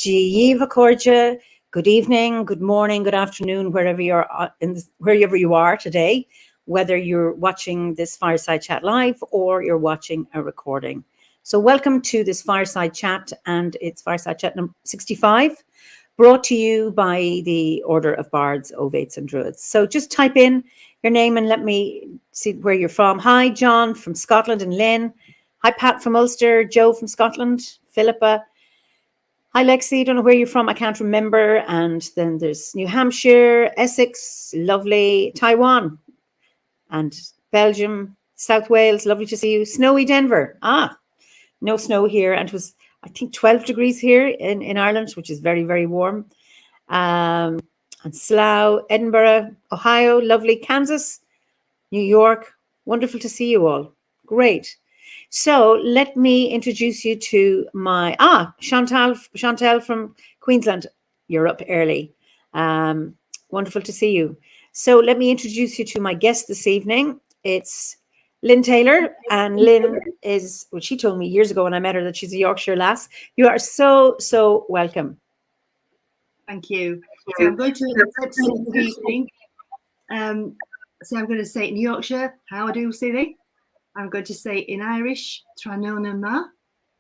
Giva Cordia, good evening, good morning, good afternoon, wherever you are today, whether you're watching this Fireside Chat live or you're watching a recording. So welcome to this Fireside Chat, and it's Fireside Chat number 65, brought to you by the Order of Bards, Ovates and Druids. So just type in your name and let me see where you're from. Hi, John from Scotland and Lynn. Hi, Pat from Ulster, Joe from Scotland, Philippa. Hi, Lexi. Don't know where you're from. I can't remember. And then there's New Hampshire, Essex, lovely. Taiwan and Belgium, South Wales. Lovely to see you. Snowy Denver. No snow here. And it was, I think, 12 degrees here in Ireland, which is very, very warm. And Slough, Edinburgh, Ohio, lovely. Kansas, New York. Wonderful to see you all. Great. So let me introduce you to my, Chantal from Queensland. You're up early. Wonderful to see you. So let me introduce you to my guest this evening. It's Lynne Taylor, and Lynne is, well, she told me years ago when I met her that she's a Yorkshire lass. You are so welcome. Thank you. So I'm going to say good evening. So I'm going to say it in Yorkshire, how do Silly. I'm going to say it in Irish, Tranona Ma,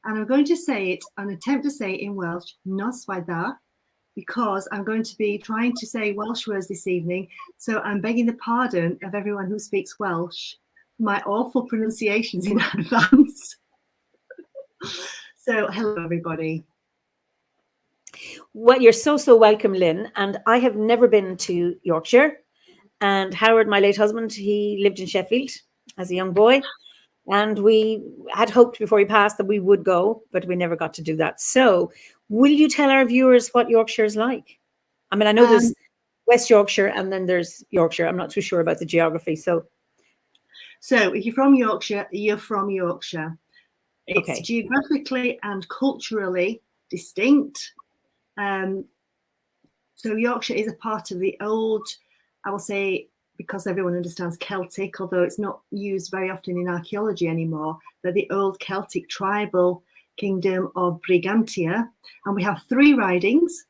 and I'm going to say it and attempt to say it in Welsh, Nos Waida, because I'm going to be trying to say Welsh words this evening. So I'm begging the pardon of everyone who speaks Welsh for my awful pronunciations in advance. So hello, everybody. Well, you're so welcome, Lynne. And I have never been to Yorkshire. And Howard, my late husband, he lived in Sheffield as a young boy. And we had hoped before he passed that we would go, but we never got to do that. So will you tell our viewers what Yorkshire is like? I mean, I know there's West Yorkshire and then there's Yorkshire. I'm not too sure about the geography. So if you're from Yorkshire, you're from Yorkshire. It's okay. Geographically and culturally distinct. So Yorkshire is a part of the old, I will say, because everyone understands Celtic, although it's not used very often in archaeology anymore, but the old Celtic tribal kingdom of Brigantia. And we have 3 ridings,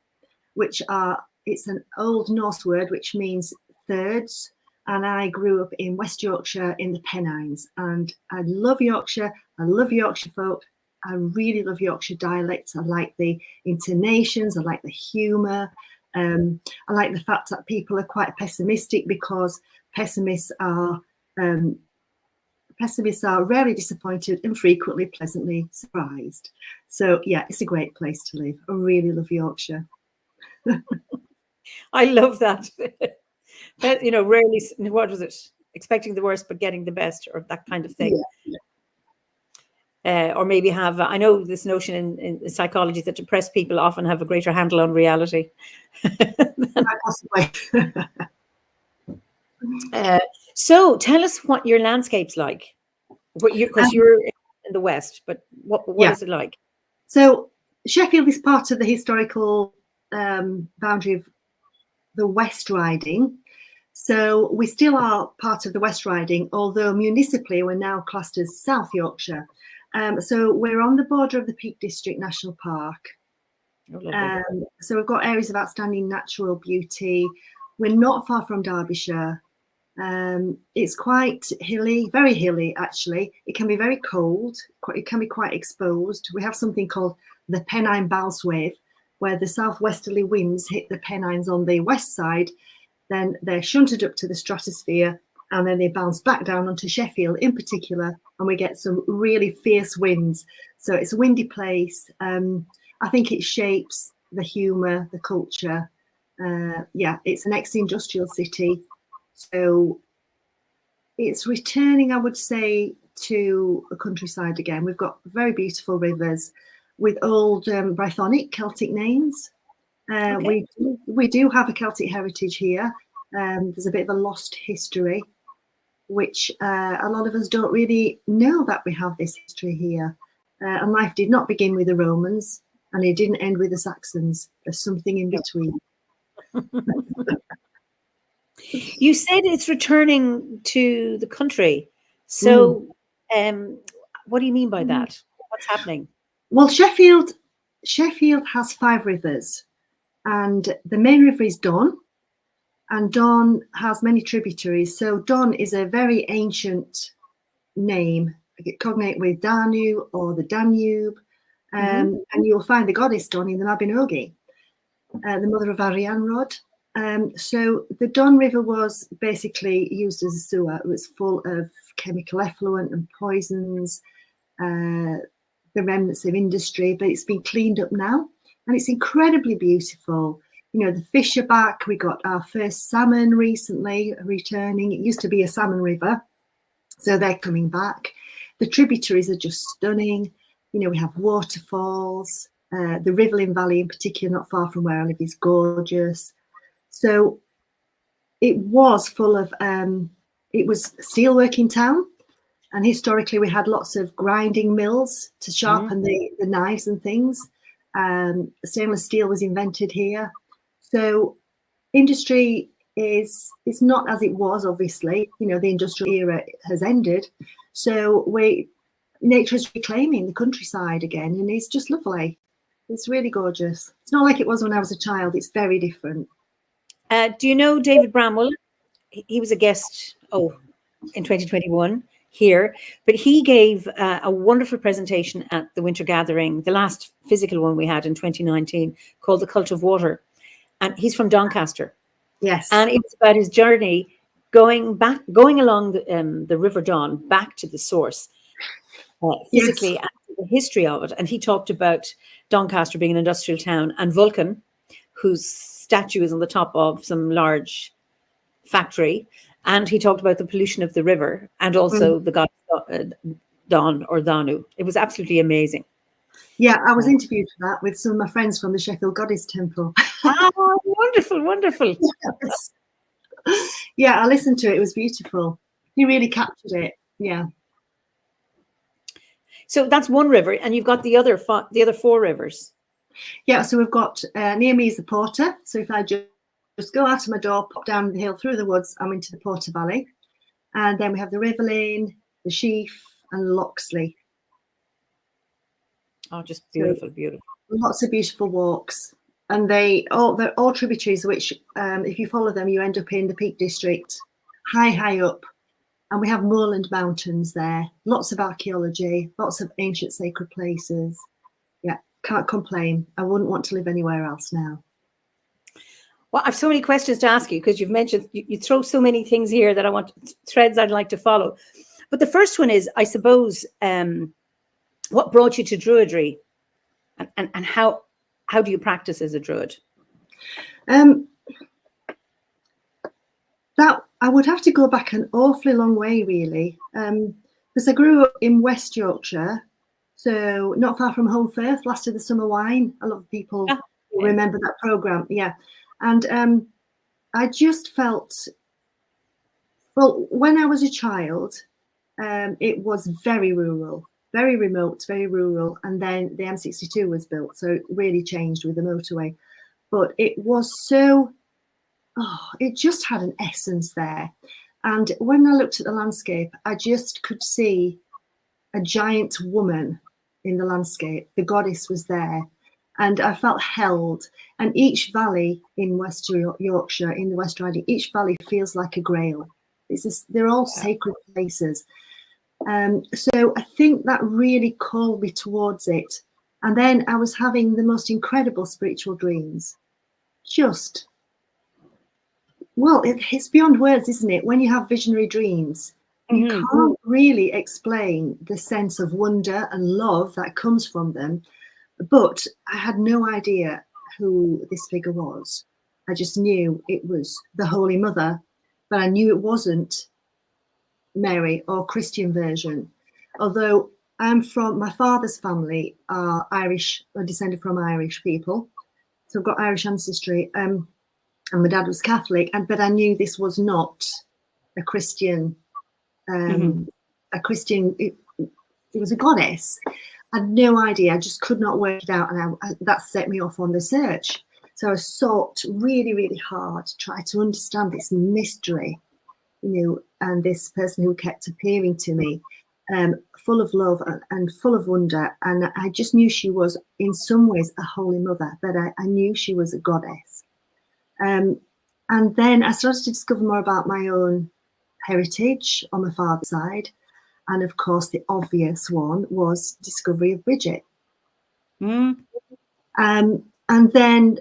which are, it's an old Norse word, which means thirds. And I grew up in West Yorkshire in the Pennines. And I love Yorkshire. I love Yorkshire folk. I really love Yorkshire dialects. I like the intonations. I like the humour. I like the fact that people are quite pessimistic, because pessimists are rarely disappointed and frequently pleasantly surprised. So yeah, it's a great place to live. I really love Yorkshire. I love that. But, you know, rarely, what was it? Expecting the worst but getting the best, or that kind of thing. Yeah. Or maybe have, I know this notion in psychology that depressed people often have a greater handle on reality. So tell us what your landscape's like, because you're in the West, but what is it like? So Sheffield is part of the historical boundary of the West Riding. So we still are part of the West Riding, although municipally we're now classed as South Yorkshire. So we're on the border of the Peak District National Park. So we've got areas of outstanding natural beauty. We're not far from Derbyshire. It's quite hilly, very hilly actually. It can be very cold. It can be quite exposed. We have something called the Pennine Bounce Wave, where the southwesterly winds hit the Pennines on the west side. Then they're shunted up to the stratosphere, and then they bounce back down onto Sheffield in particular, and we get some really fierce winds. So it's a windy place. I think it shapes the humour, the culture. It's an ex-industrial city. So it's returning, I would say, to a countryside again. We've got very beautiful rivers with old Brythonic Celtic names. We do have a Celtic heritage here. There's a bit of a lost history, which a lot of us don't really know that we have this history here. And life did not begin with the Romans, and it didn't end with the Saxons. There's something in between. You said it's returning to the country. So what do you mean by that? What's happening? Well, Sheffield Sheffield has 5 rivers, and the main river is Don, and Don has many tributaries. So Don is a very ancient name, cognate with Danu or the Danube, and you'll find the goddess Don in the Mabinogi, the mother of Arianrod. So the Don River was basically used as a sewer. It was full of chemical effluent and poisons, the remnants of industry, but it's been cleaned up now, and it's incredibly beautiful. You know, the fish are back. We got our first salmon recently returning. It used to be a salmon river, so they're coming back. The tributaries are just stunning. You know, we have waterfalls. The Rivelin Valley in particular, not far from where I live, is gorgeous. So it was full of, it was steelworking town. And historically, we had lots of grinding mills to sharpen the knives and things. Stainless steel was invented here. So industry is not as it was, obviously. You know, the industrial era has ended. So nature is reclaiming the countryside again, and it's just lovely. It's really gorgeous. It's not like it was when I was a child. It's very different. Do you know David Bramwell? He was a guest, in 2021 here, but he gave a wonderful presentation at the Winter Gathering, the last physical one we had in 2019, called The Cult of Water. And he's from Doncaster. Yes. And it was about his journey going along the River Don back to the source, physically, and the history of it. And he talked about Doncaster being an industrial town, and Vulcan, whose statue is on the top of some large factory. And he talked about the pollution of the river, and also the god Don or Danu. It was absolutely amazing. Yeah, I was interviewed for that with some of my friends from the Sheffield Goddess Temple. Oh, wonderful, wonderful. Yes. Yeah, I listened to it. It was beautiful. He really captured it. Yeah. So that's one river, and you've got the other 4 rivers. Yeah, so we've got, near me is the Porter. So if I just go out of my door, pop down the hill through the woods, I'm into the Porter Valley. And then we have the Rivelin, the Sheaf, and Loxley. Oh, just beautiful, so, beautiful. Lots of beautiful walks. And they're all tributaries, which if you follow them, you end up in the Peak District, high up. And we have moorland mountains there. Lots of archaeology, lots of ancient sacred places. Yeah, can't complain. I wouldn't want to live anywhere else now. Well, I have so many questions to ask you, because you've mentioned, you throw so many things here that I want, threads I'd like to follow. But the first one is, I suppose, what brought you to druidry, and how do you practice as a druid? That I would have to go back an awfully long way, really, because I grew up in West Yorkshire, so not far from Holmfirth, last of the summer wine. A lot of people remember that programme, yeah. And I just felt, well, when I was a child, it was very rural, very remote, very rural. And then the M62 was built, so it really changed with the motorway. But it was so, it just had an essence there. And when I looked at the landscape, I just could see a giant woman in the landscape. The goddess was there. And I felt held. And each valley in West Yorkshire, in the West Riding, each valley feels like a grail. They're all sacred places. So I think that really called me towards it. And then I was having the most incredible spiritual dreams. Just, well, it's beyond words, isn't it? When you have visionary dreams, you can't really explain the sense of wonder and love that comes from them. But I had no idea who this figure was. I just knew it was the Holy Mother, but I knew it wasn't Mary or Christian version. Although I'm from, my father's family are Irish, or descended from Irish people. So I've got Irish ancestry, and my dad was Catholic, but I knew this was not a Christian, it was a goddess. I had no idea. I just could not work it out, and that set me off on the search. So I sought really, really hard to try to understand this mystery, and this person who kept appearing to me. full of love and full of wonder. And I just knew she was, in some ways, a holy mother, but I knew she was a goddess. And then I started to discover more about my own heritage on my father's side. And of course, the obvious one was discovery of Bridget. And then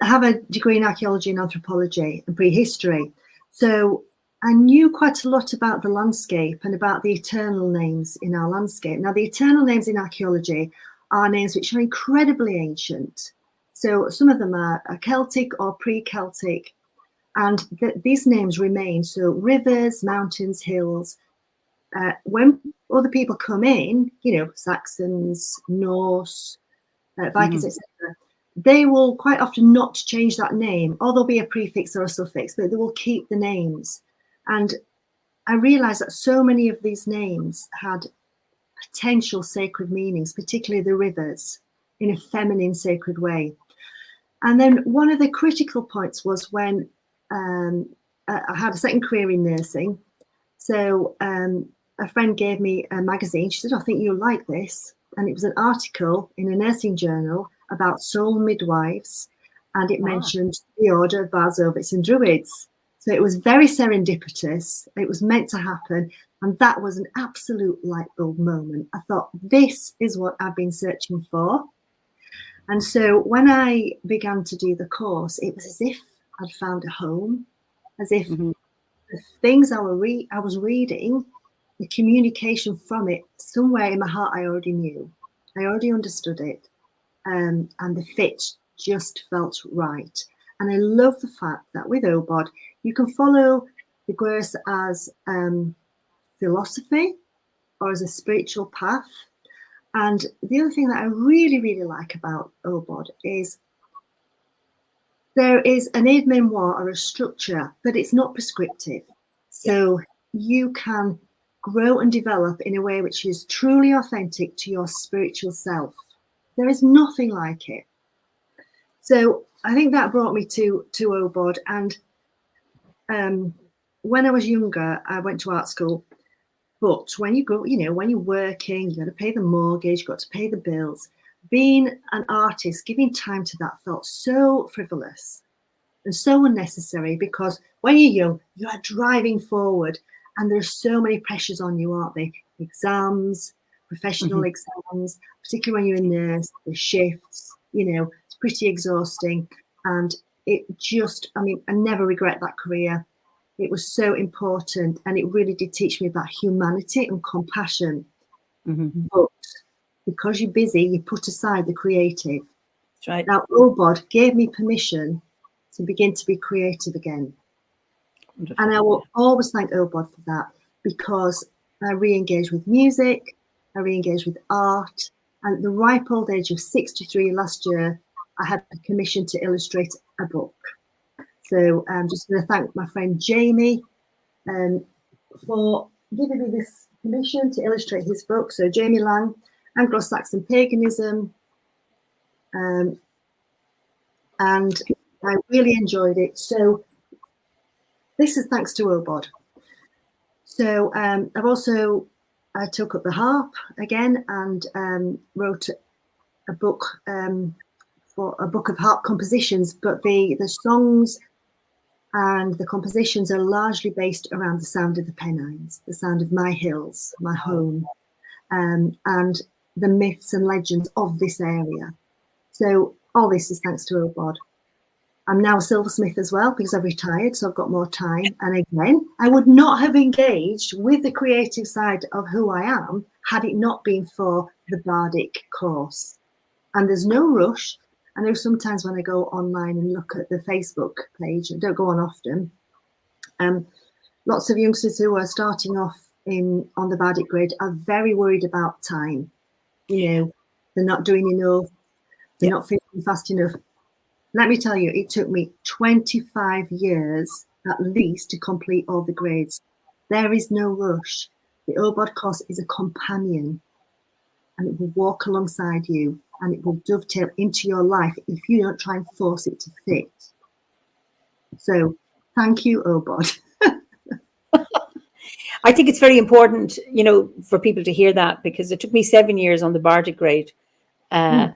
I have a degree in archaeology and anthropology and prehistory. So I knew quite a lot about the landscape and about the eternal names in our landscape. Now, the eternal names in archaeology are names which are incredibly ancient. So some of them are Celtic or pre-Celtic, and these names remain. So rivers, mountains, hills. When other people come in, Saxons, Norse, Vikings, etc., they will quite often not change that name, or there'll be a prefix or a suffix, but they will keep the names. And I realized that so many of these names had potential sacred meanings, particularly the rivers, in a feminine sacred way. And then one of the critical points was when I had a second career in nursing. So a friend gave me a magazine. She said, I think you'll like this. And it was an article in a nursing journal about soul midwives, and it mentioned the order of Barsovits and Druids. So it was very serendipitous. It was meant to happen. And that was an absolute light bulb moment. I thought, this is what I've been searching for. And so when I began to do the course, it was as if I'd found a home, as if the things I was reading, the communication from it, somewhere in my heart, I already knew. I already understood it. And the fit just felt right. And I love the fact that with OBOD, you can follow the Gwers as philosophy or as a spiritual path. And the other thing that I really, really like about OBOD is there is an aide-memoire or a structure, but it's not prescriptive. So you can grow and develop in a way which is truly authentic to your spiritual self. There is nothing like it. So I think that brought me to OBOD. And when I was younger, I went to art school. But when you go, when you're working, you got to pay the mortgage, you got to pay the bills. Being an artist, giving time to that felt so frivolous and so unnecessary, because when you're young, you are driving forward and there are so many pressures on you, aren't they? Exams, professional exams, particularly when you're a nurse, the shifts, it's pretty exhausting. And it just, I never regret that career. It was so important, and it really did teach me about humanity and compassion. But because you're busy, you put aside the creative. That's right. Now, OBOD gave me permission to begin to be creative again. Wonderful. And I will always thank OBOD for that, because I re-engaged with music, I re-engaged with art, and at the ripe old age of 63 last year, I had a commission to illustrate a book. So I'm just going to thank my friend Jamie for giving me this commission to illustrate his book. So Jamie Lang, Anglo-Saxon Paganism. And I really enjoyed it. So this is thanks to OBOD. So I've also took up the harp again and wrote a book for a book of harp compositions, but the songs and the compositions are largely based around the sound of the Pennines, the sound of my hills, my home, and the myths and legends of this area. So all this is thanks to OBOD. I'm now a silversmith as well, because I've retired, so I've got more time. And again, I would not have engaged with the creative side of who I am had it not been for the Bardic course. And there's no rush. I know sometimes when I go online and look at the Facebook page, I don't go on often, lots of youngsters who are starting off on the Bardic grid are very worried about time. They're not doing enough, they're not feeling fast enough. Let me tell you, it took me 25 years at least to complete all the grades. There is no rush. The OBOD course is a companion, and it will walk alongside you, and it will dovetail into your life if you don't try and force it to fit. So thank you, OBOD. I think it's very important, for people to hear that, because it took me 7 years on the bardic grade, because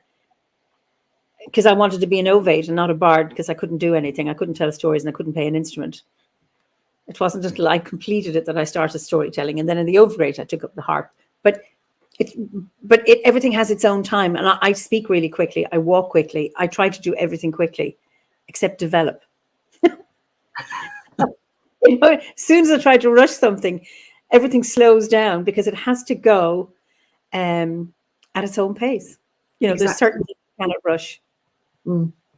I wanted to be an ovate and not a bard, because I couldn't do anything. I couldn't tell stories and I couldn't play an instrument. It wasn't until I completed it that I started storytelling, and then in the overgrade I took up the harp. But everything has its own time, and I speak really quickly. I walk quickly. I try to do everything quickly, except develop. As soon as I try to rush something, everything slows down, because it has to go at its own pace. Exactly. There's certain things you cannot rush.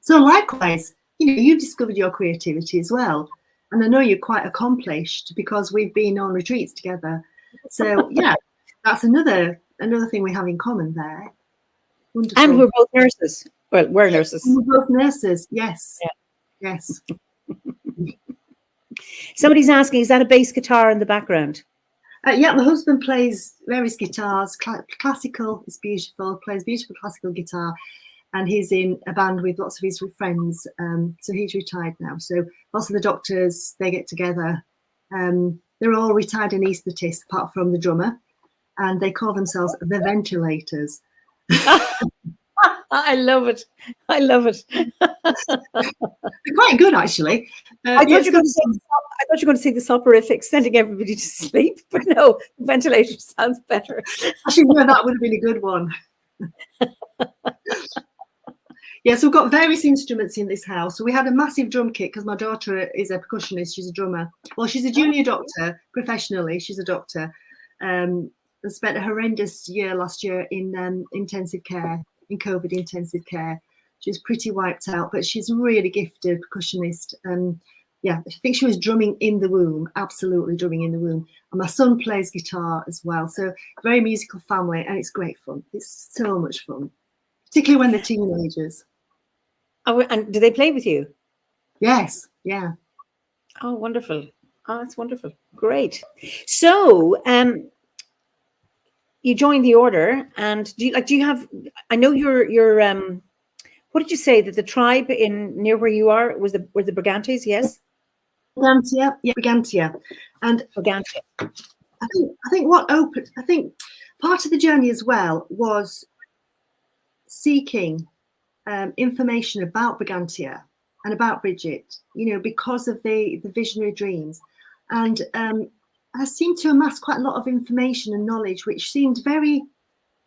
So likewise, you discovered your creativity as well. And I know you're quite accomplished because we've been on retreats together. So yeah, that's another thing we have in common there. Wonderful. And we're both nurses. Well, we're nurses. We're both nurses, yes. Yeah. Yes. Somebody's asking, is that a bass guitar in the background? Yeah, my husband plays various guitars. Classical is beautiful, plays beautiful classical guitar. And he's in a band with lots of his friends. So he's retired now. So lots of the doctors, they get together. They're all retired anaesthetists, apart from the drummer. And they call themselves the Ventilators. I love it. I love it. They're quite good, actually. I thought you were going to say the soporific, sending everybody to sleep. But no, ventilator sounds better. Actually, no, that would have been a good one. Yeah, so we've got various instruments in this house. So we had a massive drum kit because my daughter is a percussionist. She's a drummer. Well, she's a junior doctor professionally. She's a doctor. And spent a horrendous year last year in intensive care, in COVID intensive care. She was pretty wiped out, but she's a really gifted percussionist. Yeah, I think she was drumming in the womb, absolutely drumming in the womb. And my son plays guitar as well. So very musical family, and it's great fun. It's so much fun, particularly when they're teenagers. Oh, and do they play with you? Yes, yeah. Oh, wonderful. Oh, that's wonderful. Great. So, you joined the order, and do you have, I know you're what did you say, that the tribe near where you are were the Brigantes? Yes. Brigantia, yeah, Brigantia. And Brigantia. I think part of the journey as well was seeking information about Brigantia and about Bridget, because of the visionary dreams. And I seemed to amass quite a lot of information and knowledge, which seemed very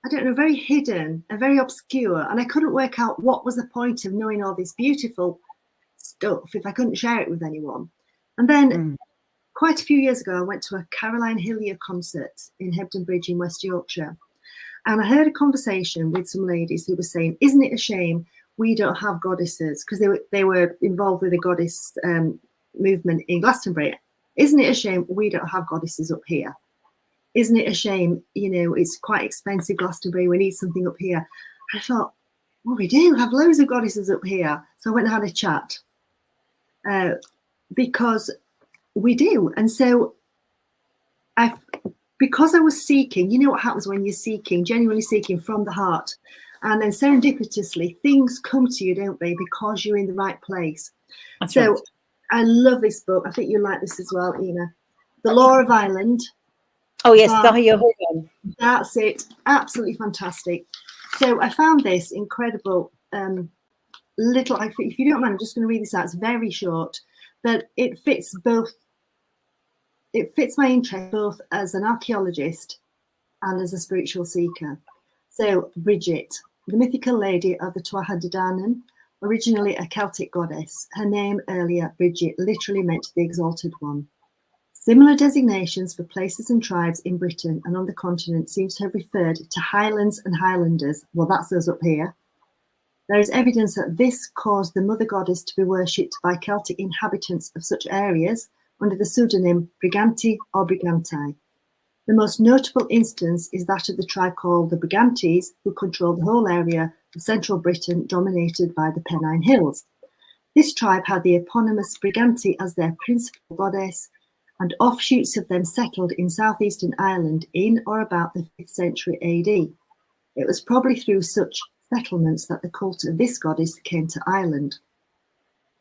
hidden and very obscure. And I couldn't work out what was the point of knowing all this beautiful stuff if I couldn't share it with anyone. And then quite a few years ago, I went to a Caroline Hillier concert in Hebden Bridge in West Yorkshire. And I heard a conversation with some ladies who were saying, isn't it a shame we don't have goddesses? Because they were involved with the goddess movement in Glastonbury. Isn't it a shame we don't have goddesses up here? Isn't it a shame, it's quite expensive, Glastonbury, we need something up here. I thought, well, we do have loads of goddesses up here. So I went and had a chat because we do. And so because I was seeking, what happens when you're seeking, genuinely seeking from the heart, and then serendipitously things come to you, don't they, because you're in the right place. That's so right. I love this book. I think you'll like this as well, Ina. The Law of Ireland. Oh, yes, Ogham. That's it. Absolutely fantastic. So I found this incredible little, if you don't mind, I'm just going to read this out. It's very short, but it fits my interest both as an archaeologist and as a spiritual seeker. So Bridget, the mythical lady of the Tuatha De Danann, originally a Celtic goddess. Her name earlier, Bridget, literally meant the exalted one. Similar designations for places and tribes in Britain and on the continent seem to have referred to Highlands and Highlanders. Well, that's us up here. There is evidence that this caused the mother goddess to be worshipped by Celtic inhabitants of such areas under the pseudonym Briganti or Briganti. The most notable instance is that of the tribe called the Brigantes, who controlled the whole area of central Britain dominated by the Pennine Hills. This tribe had the eponymous Briganti as their principal goddess, and offshoots of them settled in southeastern Ireland in or about the 5th century AD. It was probably through such settlements that the cult of this goddess came to Ireland.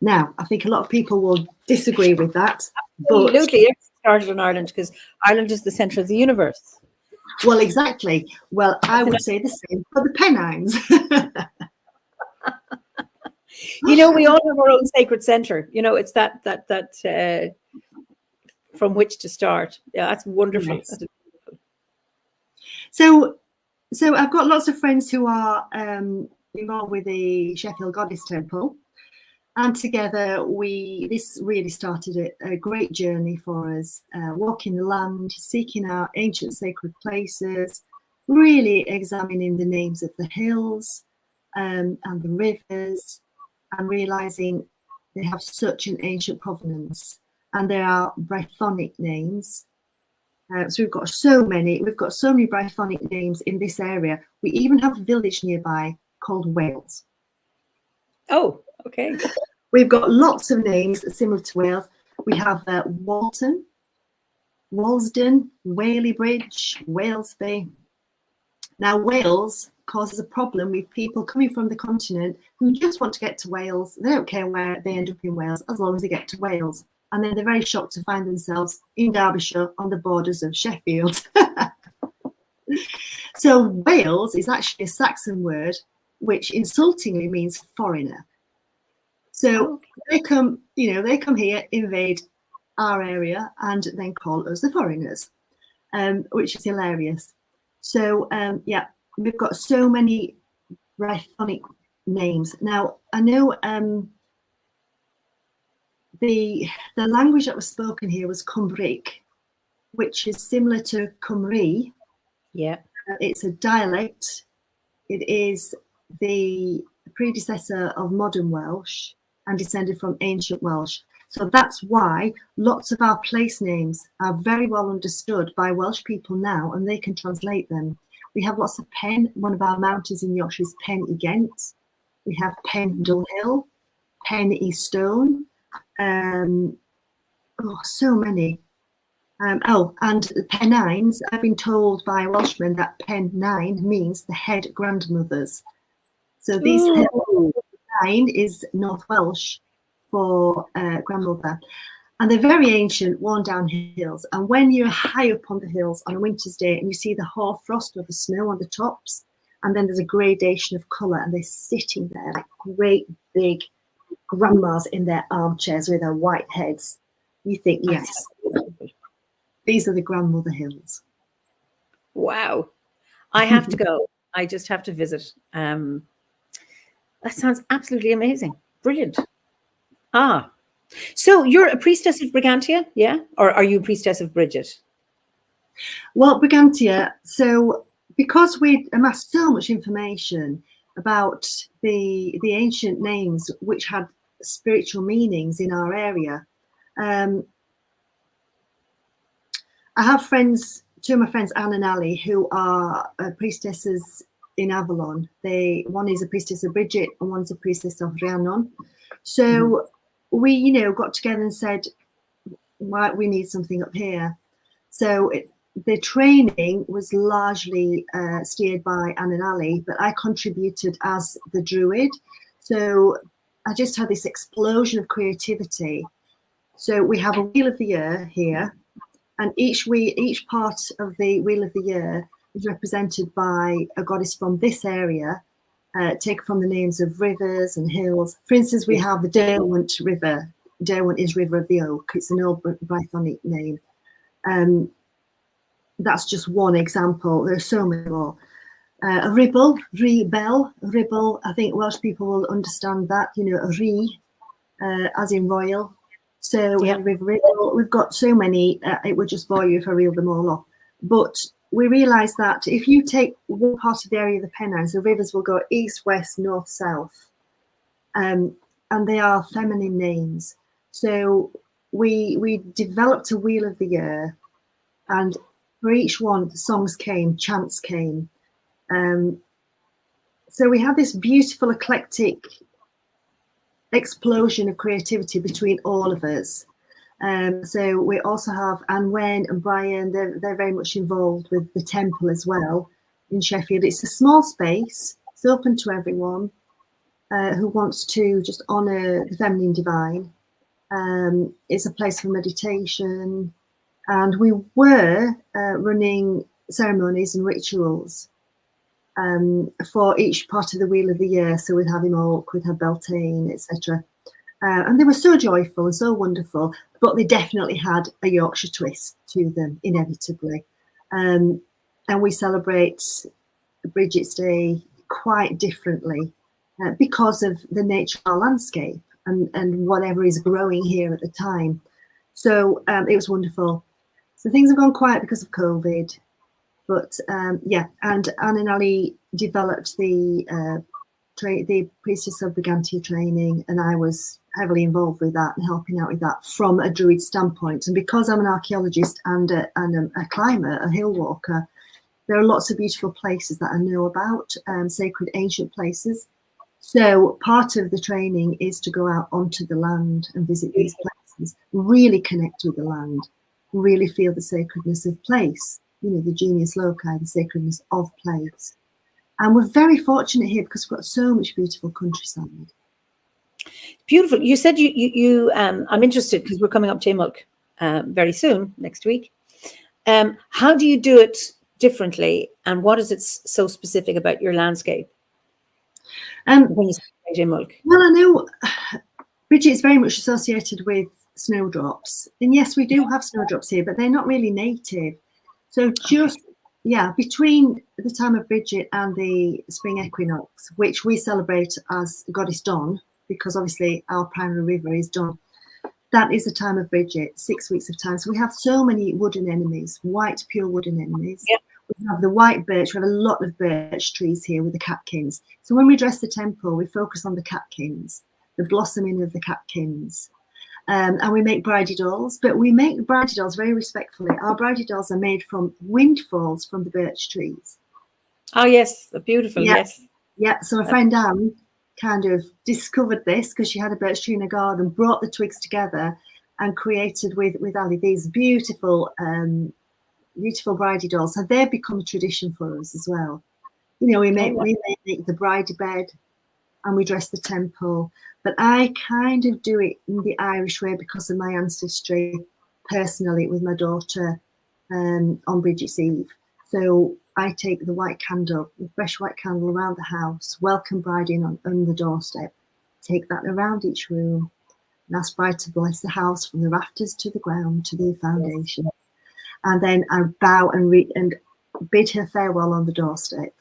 Now, I think a lot of people will disagree with that. Absolutely. It started in Ireland because Ireland is the centre of the universe. Well, exactly. Well, I would say the same for the Pennines. You know, we all have our own sacred centre. You know, it's that from which to start. Yeah, that's wonderful. Yes. So I've got lots of friends who are involved with the Sheffield Goddess Temple, and together this really started a great journey for us, walking the land, seeking out ancient sacred places, really examining the names of the hills and the rivers, and realizing they have such an ancient provenance, and they are Brythonic names. So we've got so many Brythonic names in this area. We even have a village nearby called Wales. Oh, okay. We've got lots of names similar to Wales. We have Walton, Walsden, Whaley Bridge, Walesby. Now, Wales causes a problem with people coming from the continent who just want to get to Wales. They don't care where they end up in Wales as long as they get to Wales. And then they're very shocked to find themselves in Derbyshire on the borders of Sheffield. So Wales is actually a Saxon word, which insultingly means foreigner. So they come here, invade our area, and then call us the foreigners, which is hilarious. So yeah, we've got so many Brythonic names. Now, I know the language that was spoken here was Cumbric, which is similar to Cymru. Yeah. It's a dialect. It is the predecessor of modern Welsh and descended from ancient Welsh. So that's why lots of our place names are very well understood by Welsh people now, and they can translate them. We have lots of Pen. One of our mountains in Yorkshire is Pen y Ghent. We have Pen Dulhill, Pen y Stone. So many. And the Pennines, I've been told by Welshmen that Pennine means the head grandmothers. So these Pennine is North Welsh for grandmother. And they're very ancient, worn down hills. And when you're high up on the hills on a winter's day and you see the hoarfrost or the snow on the tops, and then there's a gradation of colour, and they're sitting there like great big grandmas in their armchairs with their white heads, you think, yes, these are the grandmother hills. Wow. I have to go. I just have to visit. That sounds absolutely amazing. Brilliant. So you're a priestess of Brigantia, yeah? Or are you a priestess of Bridget? Well, Brigantia, so because we amassed so much information about the ancient names which had spiritual meanings in our area, I have friends, two of my friends, Anne and Ali, who are priestesses in Avalon. One is a priestess of Bridget and one's a priestess of Rhiannon. So we, got together and said, we need something up here. So the training was largely steered by Anne and Ali, but I contributed as the druid. So I just had this explosion of creativity. So we have a Wheel of the Year here, and each part of the Wheel of the Year is represented by a goddess from this area, taken from the names of rivers and hills. For instance, we have the Derwent River. Derwent is River of the Oak. It's an old Brythonic name. That's just one example. There are so many more. A Ribble, Ribble. I think Welsh people will understand that. A Rhi, as in royal. So we have River Ribble. We've got so many. It would just bore you if I reeled them all off. But we realised that if you take one part of the area of the Pennines, the rivers will go east, west, north, south, and they are feminine names. So we developed a Wheel of the Year, and for each one, songs came, chants came. So we had this beautiful, eclectic explosion of creativity between all of us. So we also have Anne Wen and Brian. They're very much involved with the temple as well in Sheffield. It's a small space. It's open to everyone. who wants to just honour the feminine divine. It's a place for meditation, and we were running ceremonies and rituals for each part of the wheel of the year. So we'd have Imolc, we'd have Beltane, etc. And they were so joyful and so wonderful, but they definitely had a Yorkshire twist to them, inevitably. And we celebrate Bridget's Day quite differently because of the nature of our landscape and whatever is growing here at the time. So it was wonderful. So things have gone quiet because of COVID. But yeah, and Anne and Ali developed the Priestess of Brigantia training, and I was heavily involved with that and helping out with that from a druid standpoint. And because I'm an archaeologist and a climber, a hill walker, there are lots of beautiful places that I know about, sacred ancient places. So part of the training is to go out onto the land and visit these places, really connect with the land, really feel the sacredness of place, you know, the genius loci, the sacredness of place. And we're very fortunate here because we've got so much beautiful countryside. Beautiful. You said I'm interested because we're coming up to Imolc very soon, next week. How do you do it differently, and what is it so specific about your landscape? When you say Imolc? Well, I know Bridget is very much associated with snowdrops. And yes, we do have snowdrops here, but they're not really native. So just, yeah, between the time of Bridget and the spring equinox, which we celebrate as Goddess Dawn, because obviously our primary river is Dawn, that is the time of Bridget, 6 weeks of time. So we have so many wooden enemies, white, pure wooden enemies. Yep. We have the white birch. We have a lot of birch trees here with the catkins. So when we dress the temple, we focus on the catkins, the blossoming of the catkins. And we make bridie dolls, but we make bridie dolls very respectfully. Our bridie dolls are made from windfalls from the birch trees. Oh, yes, beautiful, yeah. Yes. Yeah, so my friend Anne kind of discovered this because she had a birch tree in her garden, brought the twigs together and created with Ali these beautiful, beautiful bridie dolls. So they've become a tradition for us as well. You know, we make the bridie bed and we dress the temple. But I kind of do it in the Irish way because of my ancestry, personally, with my daughter on Bridget's Eve. So I take the white candle, the fresh white candle around the house, welcome Bride in on the doorstep, take that around each room, and ask Bride to bless the house from the rafters to the ground to the foundation. And then I bow and bid her farewell on the doorstep.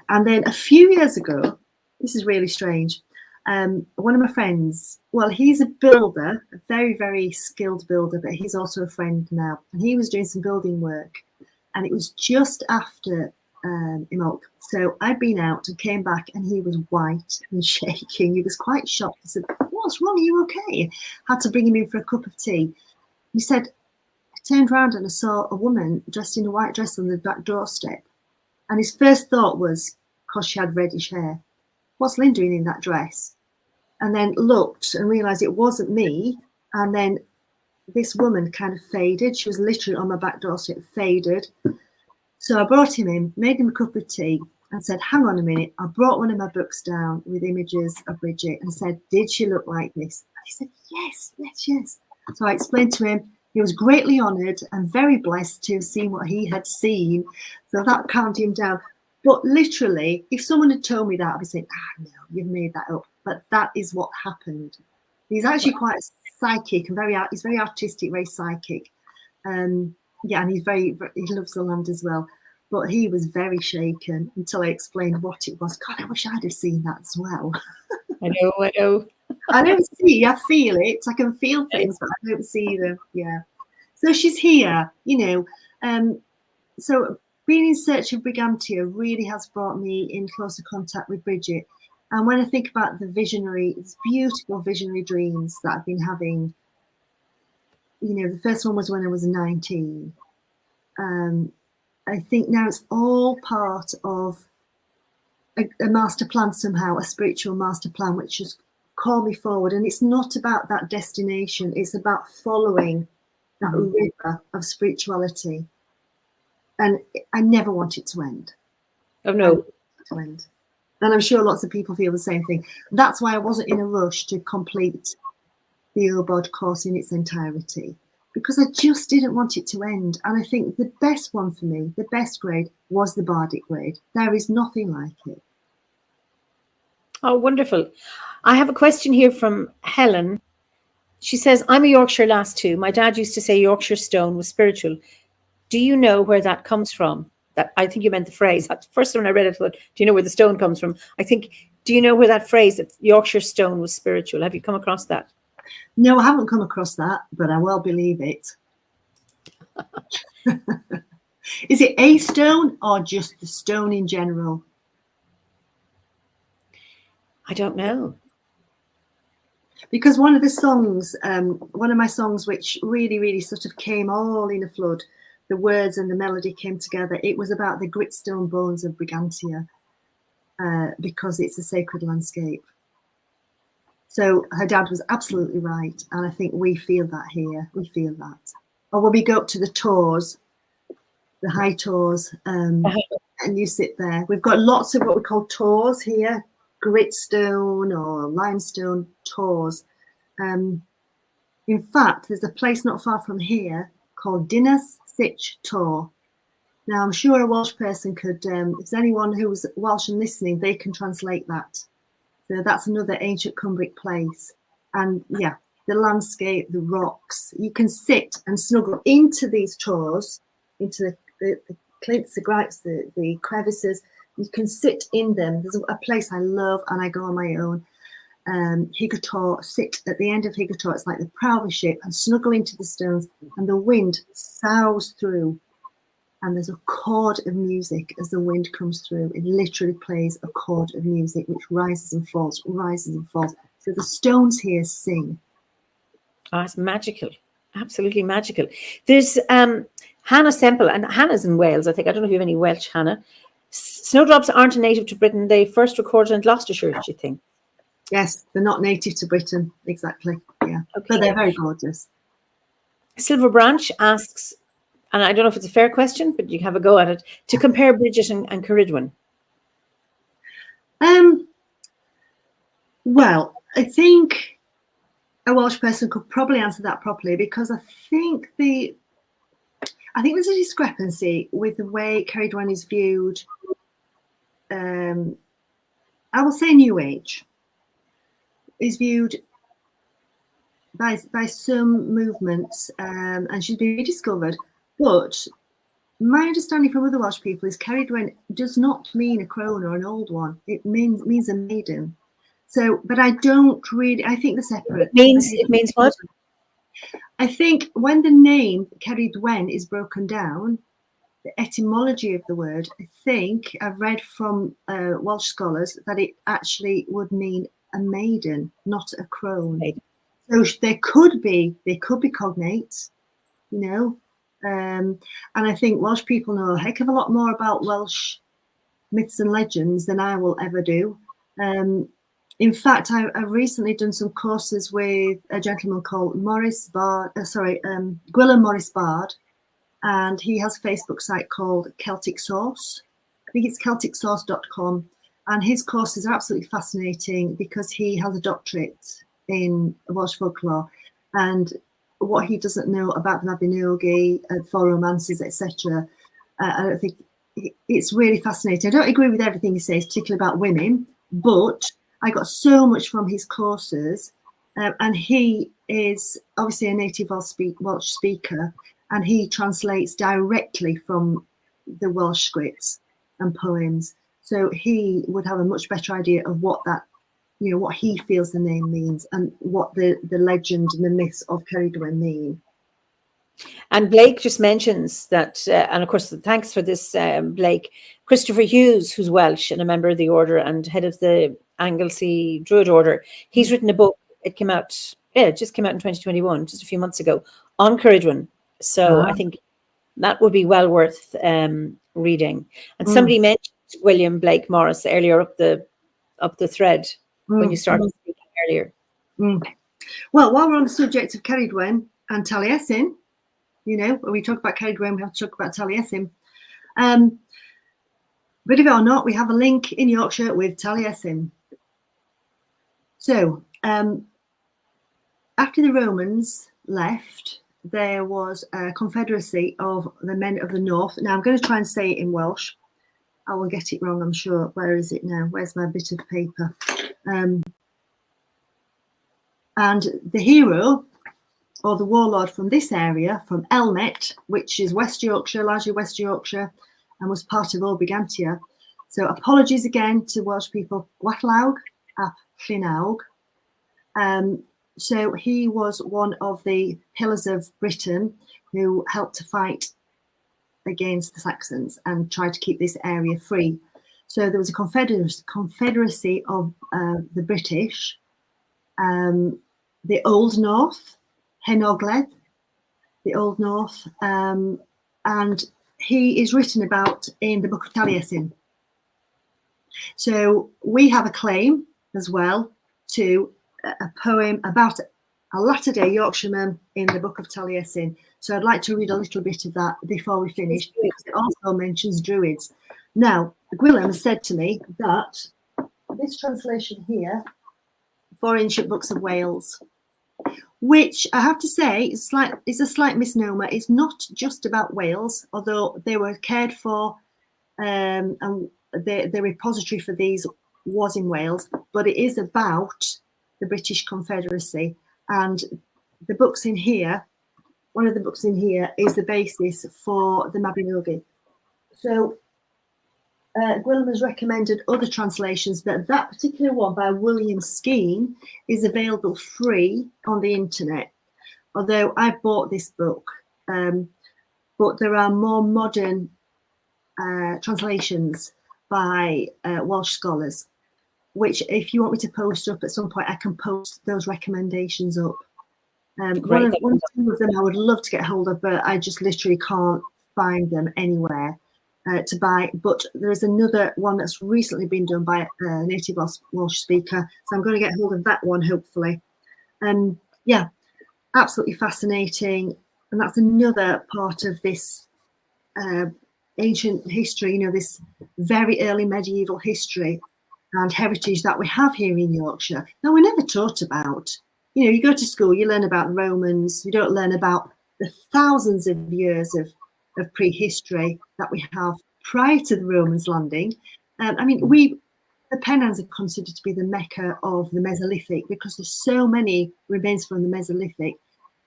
And then a few years ago, this is really strange, one of my friends, well, he's a builder, a very, very skilled builder, but he's also a friend now. And he was doing some building work. And it was just after Imolc. So I'd been out and came back and he was white and shaking. He was quite shocked. I said, what's wrong? Are you okay? Had to bring him in for a cup of tea. He said, I turned around and I saw a woman dressed in a white dress on the back doorstep. And his first thought was, because she had reddish hair, what's Lynne doing in that dress? And then looked and realised it wasn't me. And then this woman kind of faded. She was literally on my back doorstep, faded. So I brought him in, made him a cup of tea and said, hang on a minute. I brought one of my books down with images of Bridget and said, did she look like this? And he said, yes, yes, yes. So I explained to him. He was greatly honoured and very blessed to have seen what he had seen. So that calmed him down. But literally, if someone had told me that, I'd be saying, no, you've made that up. But that is what happened. He's actually quite psychic and he's very artistic, very psychic. Yeah, and he loves the land as well. But he was very shaken until I explained what it was. God, I wish I'd have seen that as well. I know. I don't see, I feel it. I can feel things, but I don't see them. Yeah. So she's here, you know. So being in search of Brigantia really has brought me in closer contact with Bridget. And when I think about these beautiful visionary dreams that I've been having, you know, the first one was when I was 19. I think now it's all part of a master plan somehow, a spiritual master plan, which has called me forward. And it's not about that destination. It's about following that river of spirituality. And I never want it to end. Oh, no. To end. And I'm sure lots of people feel the same thing. That's why I wasn't in a rush to complete the OBOD course in its entirety, because I just didn't want it to end. And I think the best one for me, the best grade, was the Bardic grade. There is nothing like it. Oh, wonderful. I have a question here from Helen. She says, I'm a Yorkshire lass too. My dad used to say Yorkshire stone was spiritual. Do you know where that comes from? That, I think you meant the phrase. At first when I read it, I thought, do you know where the stone comes from? I think, do you know where that phrase, that Yorkshire stone was spiritual? Have you come across that? No, I haven't come across that, but I well believe it. Is it a stone or just the stone in general? I don't know. Because one of the songs, one of my songs, which really sort of came all in a flood, the words and the melody came together. It was about the gritstone bones of Brigantia, because it's a sacred landscape. So her dad was absolutely right. And I think we feel that here. We feel that. Or when we go up to the tors, the high tors, and you sit there. We've got lots of what we call tors here, gritstone or limestone tors. In fact, there's a place not far from here called Dinas Sich Tor. Now, I'm sure a Welsh person could, if there's anyone who's Welsh and listening, they can translate that. So that's another ancient Cumbric place. And yeah, the landscape, the rocks, you can sit and snuggle into these tors, into the clints, the gripes, the crevices. You can sit in them. There's a place I love, and I go on my own. Higator, sit at the end of Higator. It's like the prow of a ship, and snuggle into the stones, and the wind sows through, and there's a chord of music as the wind comes through. It literally plays a chord of music which rises and falls, rises and falls. So the stones here sing. Oh, it's magical. Absolutely magical. There's Hannah Semple, and Hannah's in Wales, I think. I don't know if you have any Welsh, Hannah. Snowdrops aren't a native to Britain. They first recorded in Gloucestershire, do you think? Yes, they're not native to Britain, exactly. Yeah, okay. But they're very gorgeous. Silver Branch asks, and I don't know if it's a fair question, but you can have a go at it, to compare Bridget and Carridwen. Well, I think a Welsh person could probably answer that properly, because I think there's a discrepancy with the way Carridwen is viewed. I will say New Age is viewed by some movements, and she's been rediscovered. But my understanding from other Welsh people is Carridwen does not mean a crone or an old one. It means a maiden. So, but I don't really. I think they're separate. It means what? I think when the name Carridwen is broken down, the etymology of the word, I think I've read from Welsh scholars that it actually would mean a maiden, not a crone. So they could be cognate, you know. And I think Welsh people know a heck of a lot more about Welsh myths and legends than I will ever do. In fact, I've recently done some courses with a gentleman called Gwilym Morris Bard, and he has a Facebook site called Celtic Source. I think it's CelticSource.com, and his courses are absolutely fascinating because he has a doctorate in Welsh folklore, and what he doesn't know about the Mabinogi, four romances, etc. I don't think it's really fascinating. I don't agree with everything he says, particularly about women, but I got so much from his courses, and he is obviously a native Welsh speaker, and he translates directly from the Welsh scripts and poems. So he would have a much better idea of what that, you know, what he feels the name means and what the legend and the myths of Carridwen mean. And Blake just mentions that, and of course, thanks for this, Blake. Christopher Hughes, who's Welsh and a member of the order and head of the Anglesey Druid Order, he's written a book. It came out, it just came out in 2021, just a few months ago, on Carridwen. So I think that would be well worth reading. And somebody mentioned William Blake Morris earlier up the thread when you started speaking earlier. Well, while we're on the subject of Carridwen and Talesin, you know, when we talk about Carridwen, we have to talk about Talesin. believe it or not, we have a link in Yorkshire with Talesin. So after the Romans left, there was a confederacy of the men of the north. Now I'm going to try and say it in Welsh. I will get it wrong, I'm sure. Where is it now? Where's my bit of paper? And the hero, or the warlord from this area, from Elmet, which is West Yorkshire, largely West Yorkshire, and was part of Brigantia. So apologies again to Welsh people. Gwatlaug ap Llynawg. So he was one of the pillars of Britain who helped to fight against the Saxons and tried to keep this area free. So there was a confederacy of the British, the Old North, Hen Ogledd, the Old North, and he is written about in the Book of Talesin. So we have a claim as well to a poem about a latter-day Yorkshireman in the Book of Talesin. So I'd like to read a little bit of that before we finish, because it also mentions Druids. Now, Gwilym said to me that this translation here, 4 Ancient Books of Wales, which I have to say is a slight misnomer. It's not just about Wales, although they were cared for, and the repository for these was in Wales, but it is about the British Confederacy. And the books in here, one of the books in here is the basis for the Mabinogi. So Gwilym has recommended other translations, that particular one by William Skene is available free on the internet, although I've bought this book, but there are more modern translations by Welsh scholars, which if you want me to post up at some point, I can post those recommendations up. One or two of them I would love to get hold of, but I just literally can't find them anywhere to buy. But there is another one that's recently been done by a native Welsh speaker, so I'm going to get hold of that one hopefully. Yeah, absolutely fascinating, and that's another part of this ancient history, you know, this very early medieval history and heritage that we have here in Yorkshire. Now, we're never taught about. You know, you go to school, you learn about the Romans, you don't learn about the thousands of years of prehistory that we have prior to the Romans landing. I mean, the Pennines are considered to be the Mecca of the Mesolithic because there's so many remains from the Mesolithic.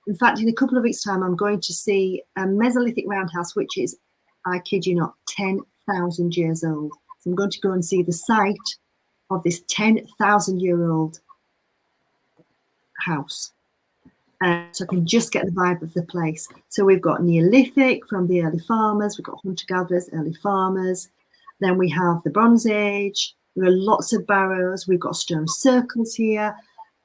In fact, in a couple of weeks' time, I'm going to see a Mesolithic roundhouse, which is, I kid you not, 10,000 years old. So I'm going to go and see the site of this 10,000-year-old house. So I can just get the vibe of the place. So we've got Neolithic from the early farmers, we've got hunter-gatherers, early farmers. Then we have the Bronze Age. There are lots of barrows. We've got stone circles here.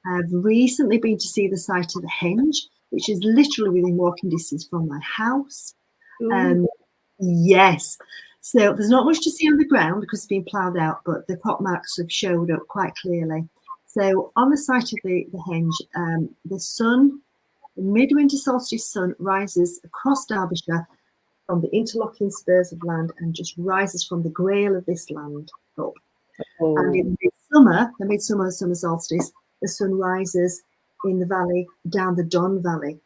I've recently been to see the site of the Henge, which is literally within walking distance from my house. Yes. So there's not much to see on the ground because it's been ploughed out, but the crop marks have showed up quite clearly. So on the site of the Henge, the sun, the midwinter solstice sun, rises across Derbyshire from the interlocking spurs of land and just rises from the grail of this land up. Oh. And in midsummer, the summer solstice, the sun rises in the valley, down the Don Valley,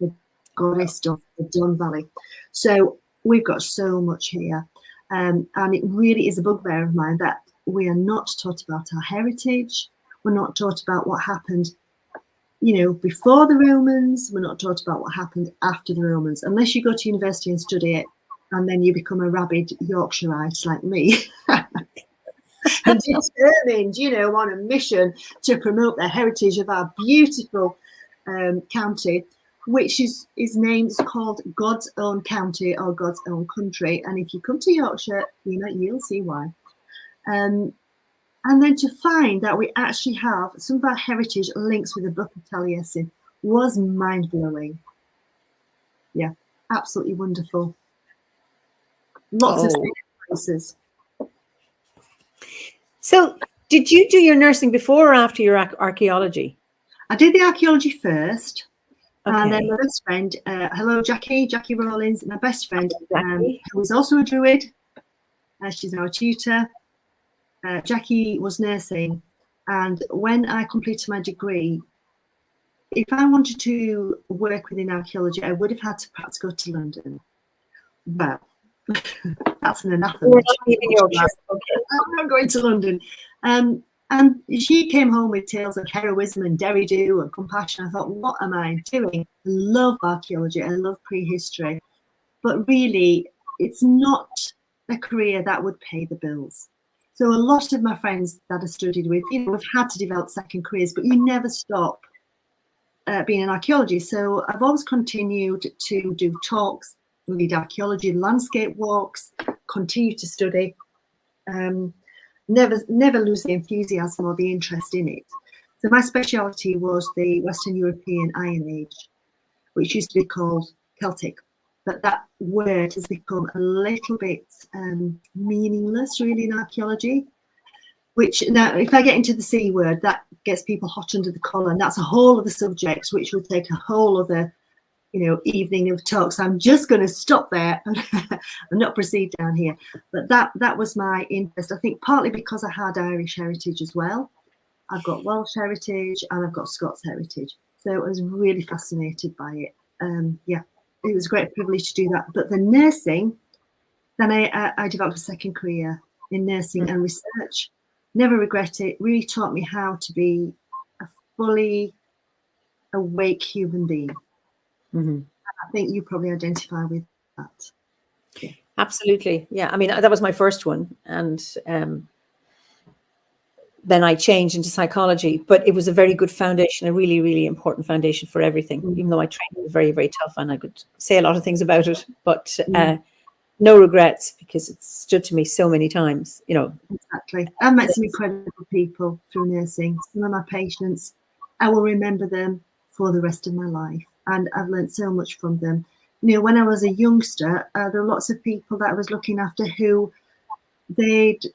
the goddess Don, the Don Valley. So we've got so much here. And it really is a bugbear of mine that we are not taught about our heritage. We're not taught about what happened, you know, before the Romans. We're not taught about what happened after the Romans, unless you go to university and study it, and then you become a rabid Yorkshireite like me, and determined, you know, on a mission to promote the heritage of our beautiful county, which is named, called God's Own County or God's Own Country. And if you come to Yorkshire, you'll see why. And then to find that we actually have some of our heritage links with the Book of Talesin was mind-blowing. Yeah, absolutely wonderful. Lots of places. So did you do your nursing before or after your archaeology? I did the archaeology first. Okay. And then my best friend, hello Jackie Rollins, my best friend, who was also a druid. She's now a tutor. Jackie was nursing. And when I completed my degree, if I wanted to work within archaeology, I would have had to perhaps go to London. Well, that's an anathema. We're not leaving Yorkshire. Okay. I'm not going to London. And she came home with tales of heroism and derry-do and compassion. I thought, what am I doing? I love archaeology. I love prehistory. But really, it's not a career that would pay the bills. So a lot of my friends that I studied with, have had to develop second careers, but you never stop being an archaeologist. So I've always continued to do talks, read archaeology, landscape walks, continue to study. Never lose the enthusiasm or the interest in it. So my speciality was the Western European Iron Age, which used to be called Celtic. But that word has become a little bit meaningless, really, in archaeology. Which now, if I get into the C word, that gets people hot under the collar, and that's a whole other subject, which would take a whole other, evening of talks. I'm just going to stop there and not proceed down here. But that was my interest. I think partly because I had Irish heritage as well. I've got Welsh heritage and I've got Scots heritage, so I was really fascinated by it. It was a great privilege to do that. But the nursing, then I developed a second career in nursing and research. Never regret it. Really taught me how to be a fully awake human being. Mm-hmm. I think you probably identify with that. Yeah. Absolutely. Yeah. I mean, that was my first one. And then I changed into psychology, but it was a very good foundation, a really, really important foundation for everything, even though my training was very, very tough and I could say a lot of things about it, but no regrets because it stood to me so many times, Exactly. I've met some incredible people through nursing. Some of my patients, I will remember them for the rest of my life. And I've learned so much from them. When I was a youngster, there were lots of people that I was looking after who they'd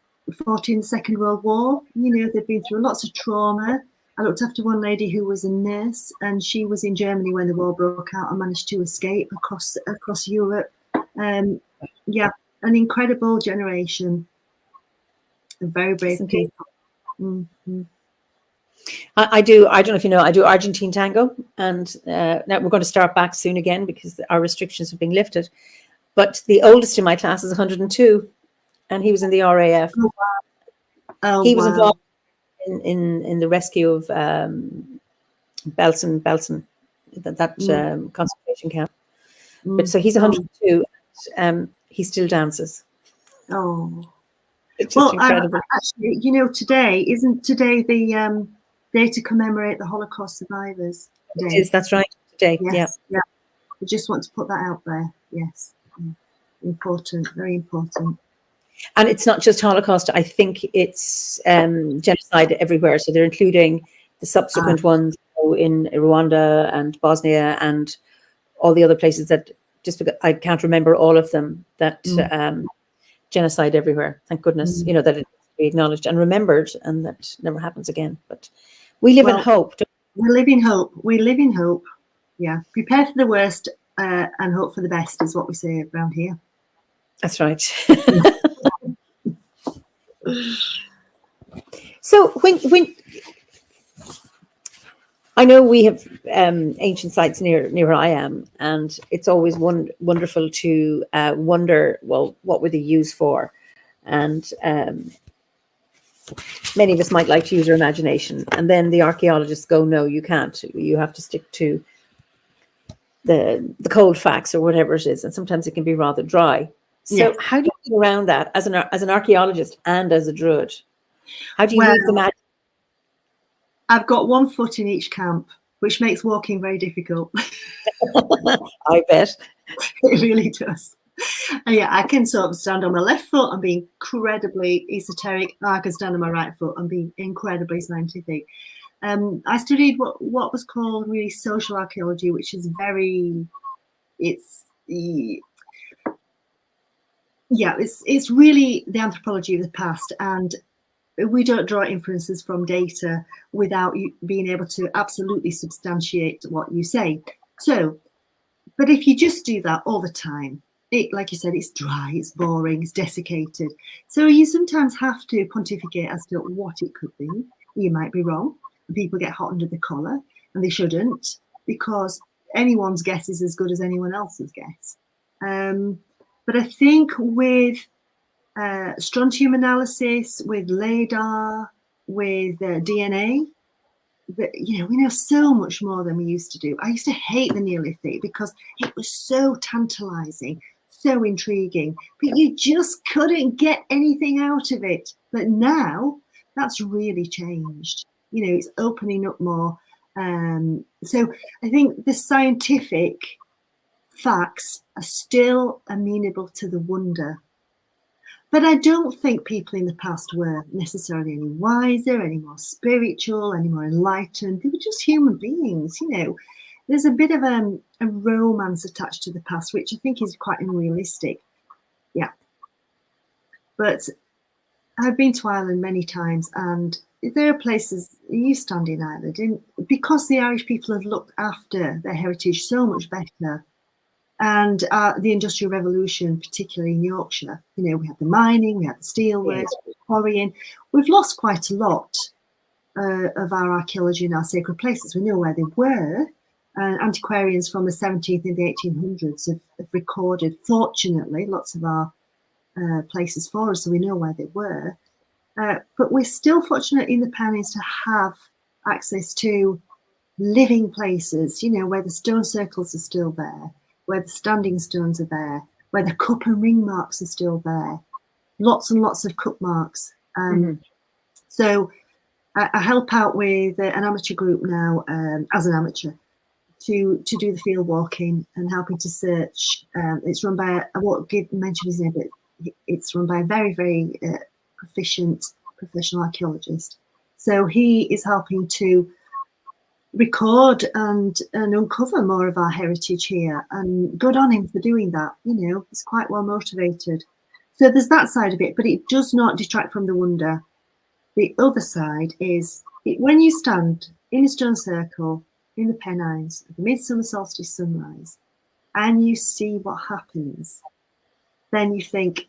fought in the Second World War. They'd been through lots of trauma. I looked after one lady who was a nurse, and she was in Germany when the war broke out and managed to escape across Europe. An incredible generation of very brave people. Mm-hmm. I don't know if you know, I do Argentine tango, and now we're going to start back soon again because our restrictions are being lifted. But the oldest in my class is 102, and he was in the RAF. Oh, wow. He was involved in the rescue of Belsen, that concentration camp. But so he's 102, and he still dances. Oh, it's just incredible. Actually, today isn't the day to commemorate the Holocaust survivors? Today. It is. That's right. Today. Yes, yeah. I just want to put that out there. Yes, important, very important. And it's not just Holocaust. I think it's genocide everywhere. So they're including the subsequent ones in Rwanda and Bosnia and all the other places that just because I can't remember all of them, that genocide everywhere. Thank goodness, that it needs to be acknowledged and remembered, and that never happens again. But we live in hope. We live in hope. We live in hope. Yeah. Prepare for the worst and hope for the best is what we say around here. That's right. So when I know we have ancient sites near where I am, and it's always wonderful to wonder, well, what were they used for? And many of us might like to use our imagination, and then the archaeologists go, no, you can't. You have to stick to the cold facts or whatever it is, and sometimes it can be rather dry. So how do you get around that as an archaeologist and as a druid? How do you use the magic? I've got one foot in each camp, which makes walking very difficult. I bet. It really does. And I can sort of stand on my left foot and be incredibly esoteric. I can stand on my right foot and be incredibly scientific. I studied what was called really social archaeology, which is it's really the anthropology of the past, and we don't draw inferences from data without you being able to absolutely substantiate what you say. So, but if you just do that all the time, like you said, it's dry, it's boring, it's desiccated. So you sometimes have to pontificate as to what it could be. You might be wrong. People get hot under the collar, and they shouldn't, because anyone's guess is as good as anyone else's guess. But I think with strontium analysis, with LADAR, with DNA, that, you know, we know so much more than we used to do. I used to hate the Neolithic because it was so tantalizing, so intriguing, but you just couldn't get anything out of it. But now that's really changed. You know, it's opening up more. So I think the scientific facts are still amenable to the wonder. But I don't think people in the past were necessarily any wiser, any more spiritual, any more enlightened. They were just human beings, you know. There's a bit of a romance attached to the past, which I think is quite unrealistic. Yeah. But I've been to Ireland many times, and there are places, you stand in Ireland, and because the Irish people have looked after their heritage so much better, and the Industrial Revolution, particularly in Yorkshire, you know, we had the mining, we had the steelworks, quarrying. We've lost quite a lot of our archaeology and our sacred places. We know where they were. Antiquarians from the 17th and the 1800s have recorded, fortunately, lots of our places for us, so we know where they were. But we're still fortunate in the Pennines to have access to living places, you know, where the stone circles are still there, where the standing stones are there, where the cup and ring marks are still there, lots and lots of cup marks. So I help out with an amateur group now, as an amateur, to do the field walking and helping to search. It's run by, I won't mention his name, but it's run by a very, very proficient professional archaeologist. So he is helping to record and uncover more of our heritage here, and good on him for doing that. You know, he's quite well motivated. So there's that side of it, but it does not detract from the wonder. The other side is when you stand in a stone circle in the Pennines at the midsummer solstice sunrise and you see what happens, then you think,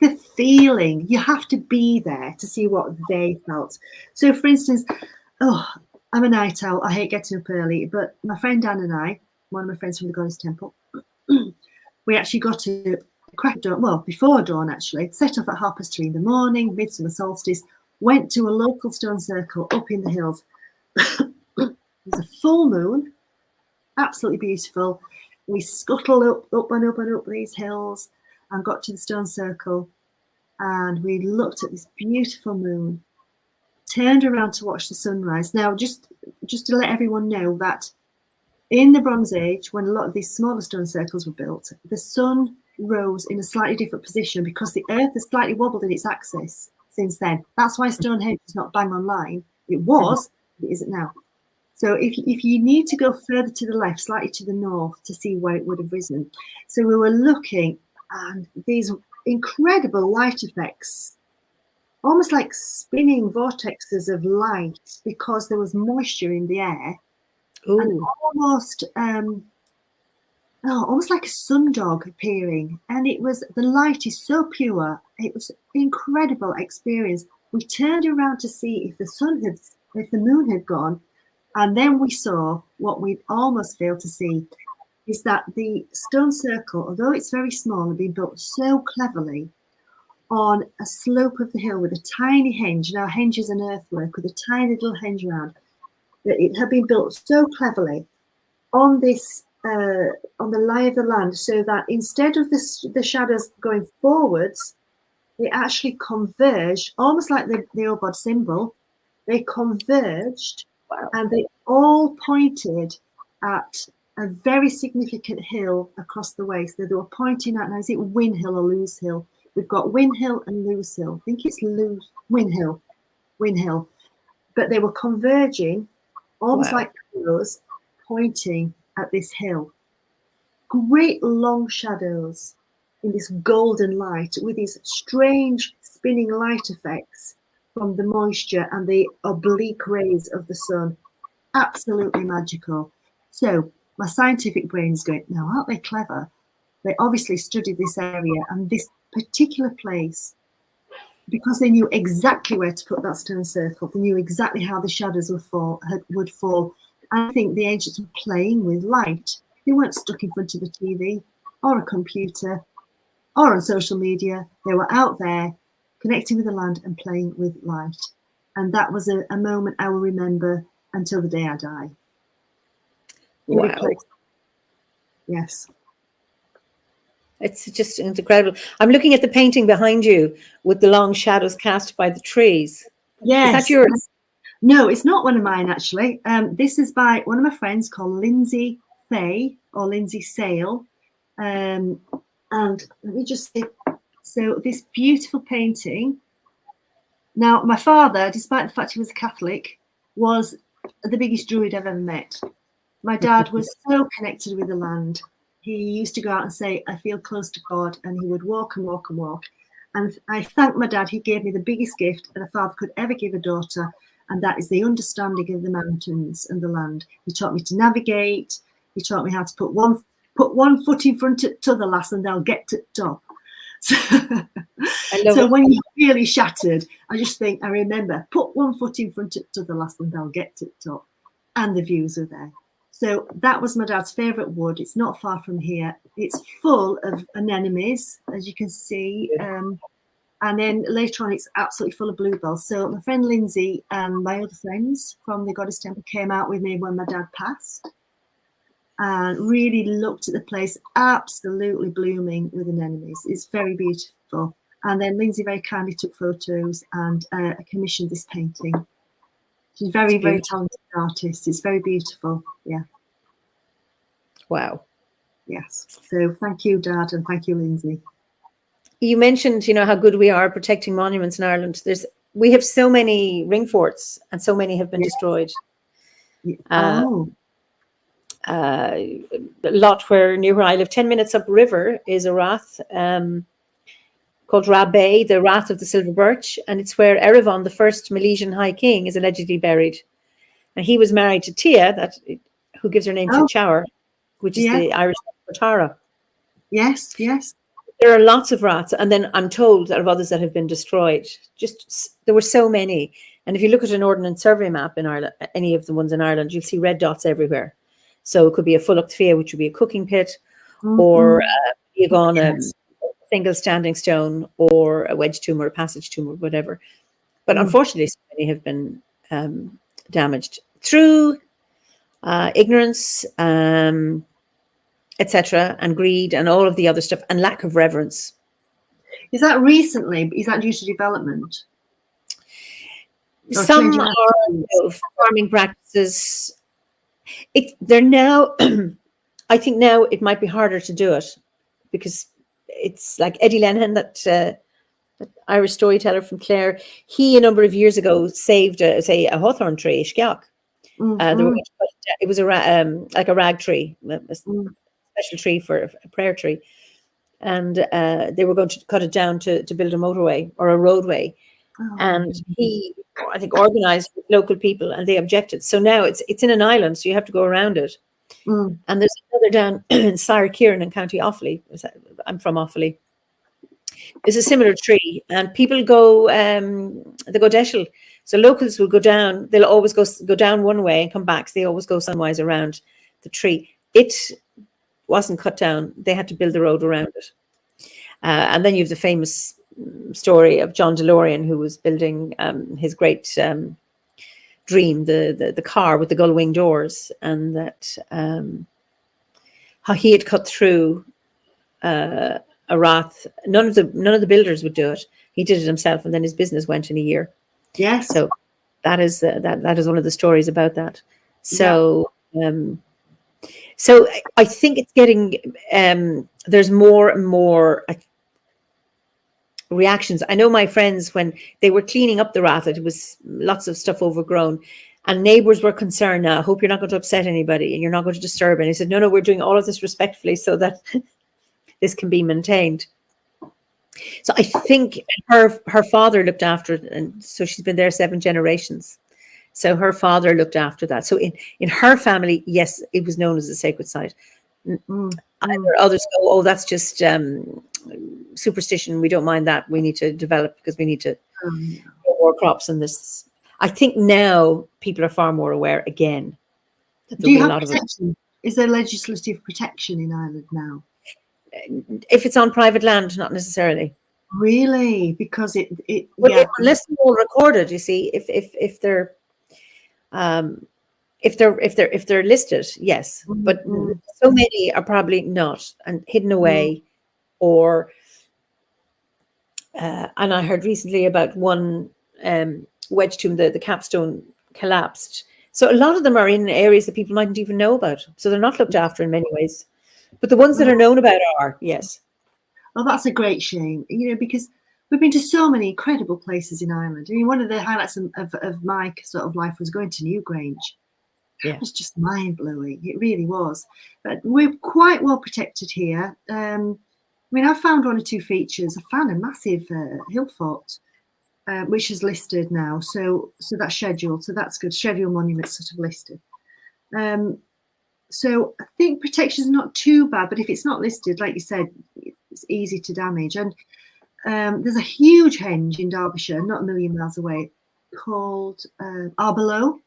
the feeling, you have to be there to see what they felt. So for instance, I'm a night owl. I hate getting up early, but my friend Dan and I, one of my friends from the Goddess Temple, we actually got to crack dawn, well, before dawn actually, set off at 3:30 in the morning, midsummer solstice, went to a local stone circle up in the hills. It was a full moon, absolutely beautiful. We scuttled up and up and up these hills and got to the stone circle, and we looked at this beautiful moon, turned around to watch the sunrise. Now, just to let everyone know that in the Bronze Age, when a lot of these smaller stone circles were built, the sun rose in a slightly different position because the earth has slightly wobbled in its axis since then. That's why Stonehenge is not bang on line. It was, but it isn't now. So if you need to go further to the left, slightly to the north, to see where it would have risen. So we were looking, and these incredible light effects, almost like spinning vortexes of light, because there was moisture in the air. Ooh. And almost like a sundog appearing. And it was, the light is so pure. It was an incredible experience. We turned around to see if the moon had gone. And then we saw what we'd almost failed to see, is that the stone circle, although it's very small, had been built so cleverly on a slope of the hill with a tiny henge. Now, henge is an earthwork with a tiny little henge around. That it had been built so cleverly on this, on the lie of the land, so that instead of the shadows going forwards, they actually converged, almost like the OBOD symbol. They converged. Wow. And they all pointed at a very significant hill across the way. So they were pointing at, now is it Win Hill or Lose Hill? We've got Win Hill and Lose Hill. I think it's Win Hill. But they were converging, almost like arrows, pointing at this hill. Great long shadows in this golden light with these strange spinning light effects from the moisture and the oblique rays of the sun. Absolutely magical. So my scientific brain is going, now aren't they clever They obviously studied this area and this particular place, because they knew exactly where to put that stone circle. They knew exactly how the shadows would fall. I think the ancients were playing with light. They weren't stuck in front of a TV or a computer or on social media. They were out there connecting with the land and playing with light. And that was a moment I will remember until the day I die. Wow. Yes. It's just incredible. I'm looking at the painting behind you with the long shadows cast by the trees. Yes. Is that yours? No, it's not one of mine, actually. This is by one of my friends called Lindsay Fay or Lindsay Sale. And let me just say, so this beautiful painting. Now, my father, despite the fact he was a Catholic, was the biggest druid I've ever met. My dad was so connected with the land. He used to go out and say, I feel close to God, and he would walk and walk and walk. And I thank my dad. He gave me the biggest gift that a father could ever give a daughter, and that is the understanding of the mountains and the land. He taught me to navigate. He taught me how to put one foot in front of the lass, and they'll get to the top. So when you're really shattered, I remember, put one foot in front of the lass, and they'll get to the top. And the views are there. So that was my dad's favourite wood. It's not far from here. It's full of anemones, as you can see. And then later on, it's absolutely full of bluebells. So my friend Lindsay and my other friends from the Goddess Temple came out with me when my dad passed and really looked at the place, absolutely blooming with anemones. It's very beautiful. And then Lindsay very kindly took photos and commissioned this painting. She's very, very talented artist. It's very beautiful. Yeah. Wow. Yes. So thank you, Dad, and thank you, Lindsay. You mentioned, how good we are protecting monuments in Ireland. We have so many ring forts, and so many have been destroyed. A lot near where I live, 10 minutes upriver, is a rath called Rabé, the Rath of the Silver Birch, and it's where Erevan, the first Milesian High King, is allegedly buried. And he was married to Tia, who gives her name to Chower, which is the Irish for Tara. Yes. There are lots of raths, and then I'm told there are others that have been destroyed. There were so many. And if you look at an Ordnance Survey map in Ireland, any of the ones in Ireland, you'll see red dots everywhere. So it could be a Fulloch Fia, which would be a cooking pit, or a single standing stone, or a wedge tomb, or a passage tomb, or whatever. But unfortunately, so many have been damaged through ignorance, etc., and greed, and all of the other stuff, and lack of reverence. Is that recently? Is that due to development? Some are farming practices. They're now. I think now it might be harder to do it because it's like Eddie Lennon, that Irish storyteller from Clare. He a number of years ago saved a hawthorn tree, Skeach. It was like a rag tree, a special tree for a prayer tree, and they were going to cut it down to build a motorway or a roadway. And he, I think, organised with local people, and they objected. So now it's in an island, so you have to go around it. And there's another down in Sarkieran in County Offaly. I'm from Offaly. There's a similar tree, and people go, they go deschel. So locals will go down. They'll always go down one way and come back. So they always go sunwise around the tree. It wasn't cut down. They had to build the road around it. And then you have the famous story of John DeLorean, who was building his great dream, the car with the gull wing doors, and that how he had cut through a rath. None of the builders would do it. He did it himself, and then his business went in a year. Yes. So that is one of the stories about that. So so I think it's getting there's more and more reactions. I know my friends, when they were cleaning up the rath, it was lots of stuff overgrown, and neighbours were concerned. Now, I hope you're not going to upset anybody and you're not going to disturb. And he said, no, we're doing all of this respectfully so that this can be maintained. So I think her father looked after it, and so she's been there 7 generations. So her father looked after that. So in her family, yes, it was known as a sacred site. Either others go, oh, that's just superstition. We don't mind that. We need to develop because we need to grow more crops in this. I think now people are far more aware again. That Do you have protection? Is there legislative protection in Ireland now? If it's on private land, not necessarily. Really? Because unless they're all recorded, you see, if they're listed, yes, but so many are probably not and hidden away, or and I heard recently about one wedge tomb, the capstone collapsed. So a lot of them are in areas that people mightn't even know about. So they're not looked after in many ways. But the ones that are known about are, yes. Well, that's a great shame, because we've been to so many incredible places in Ireland. I mean, one of the highlights of my sort of life was going to Newgrange. Yeah. It was just mind-blowing. It really was. But we're quite well protected here. I mean, I found one or two features. I found a massive hill fort, which is listed now. So that's scheduled. So that's good. Scheduled monuments sort of listed. So I think protection is not too bad, but if it's not listed, like you said, it's easy to damage. And there's a huge henge in Derbyshire, not a million miles away, called Arborough.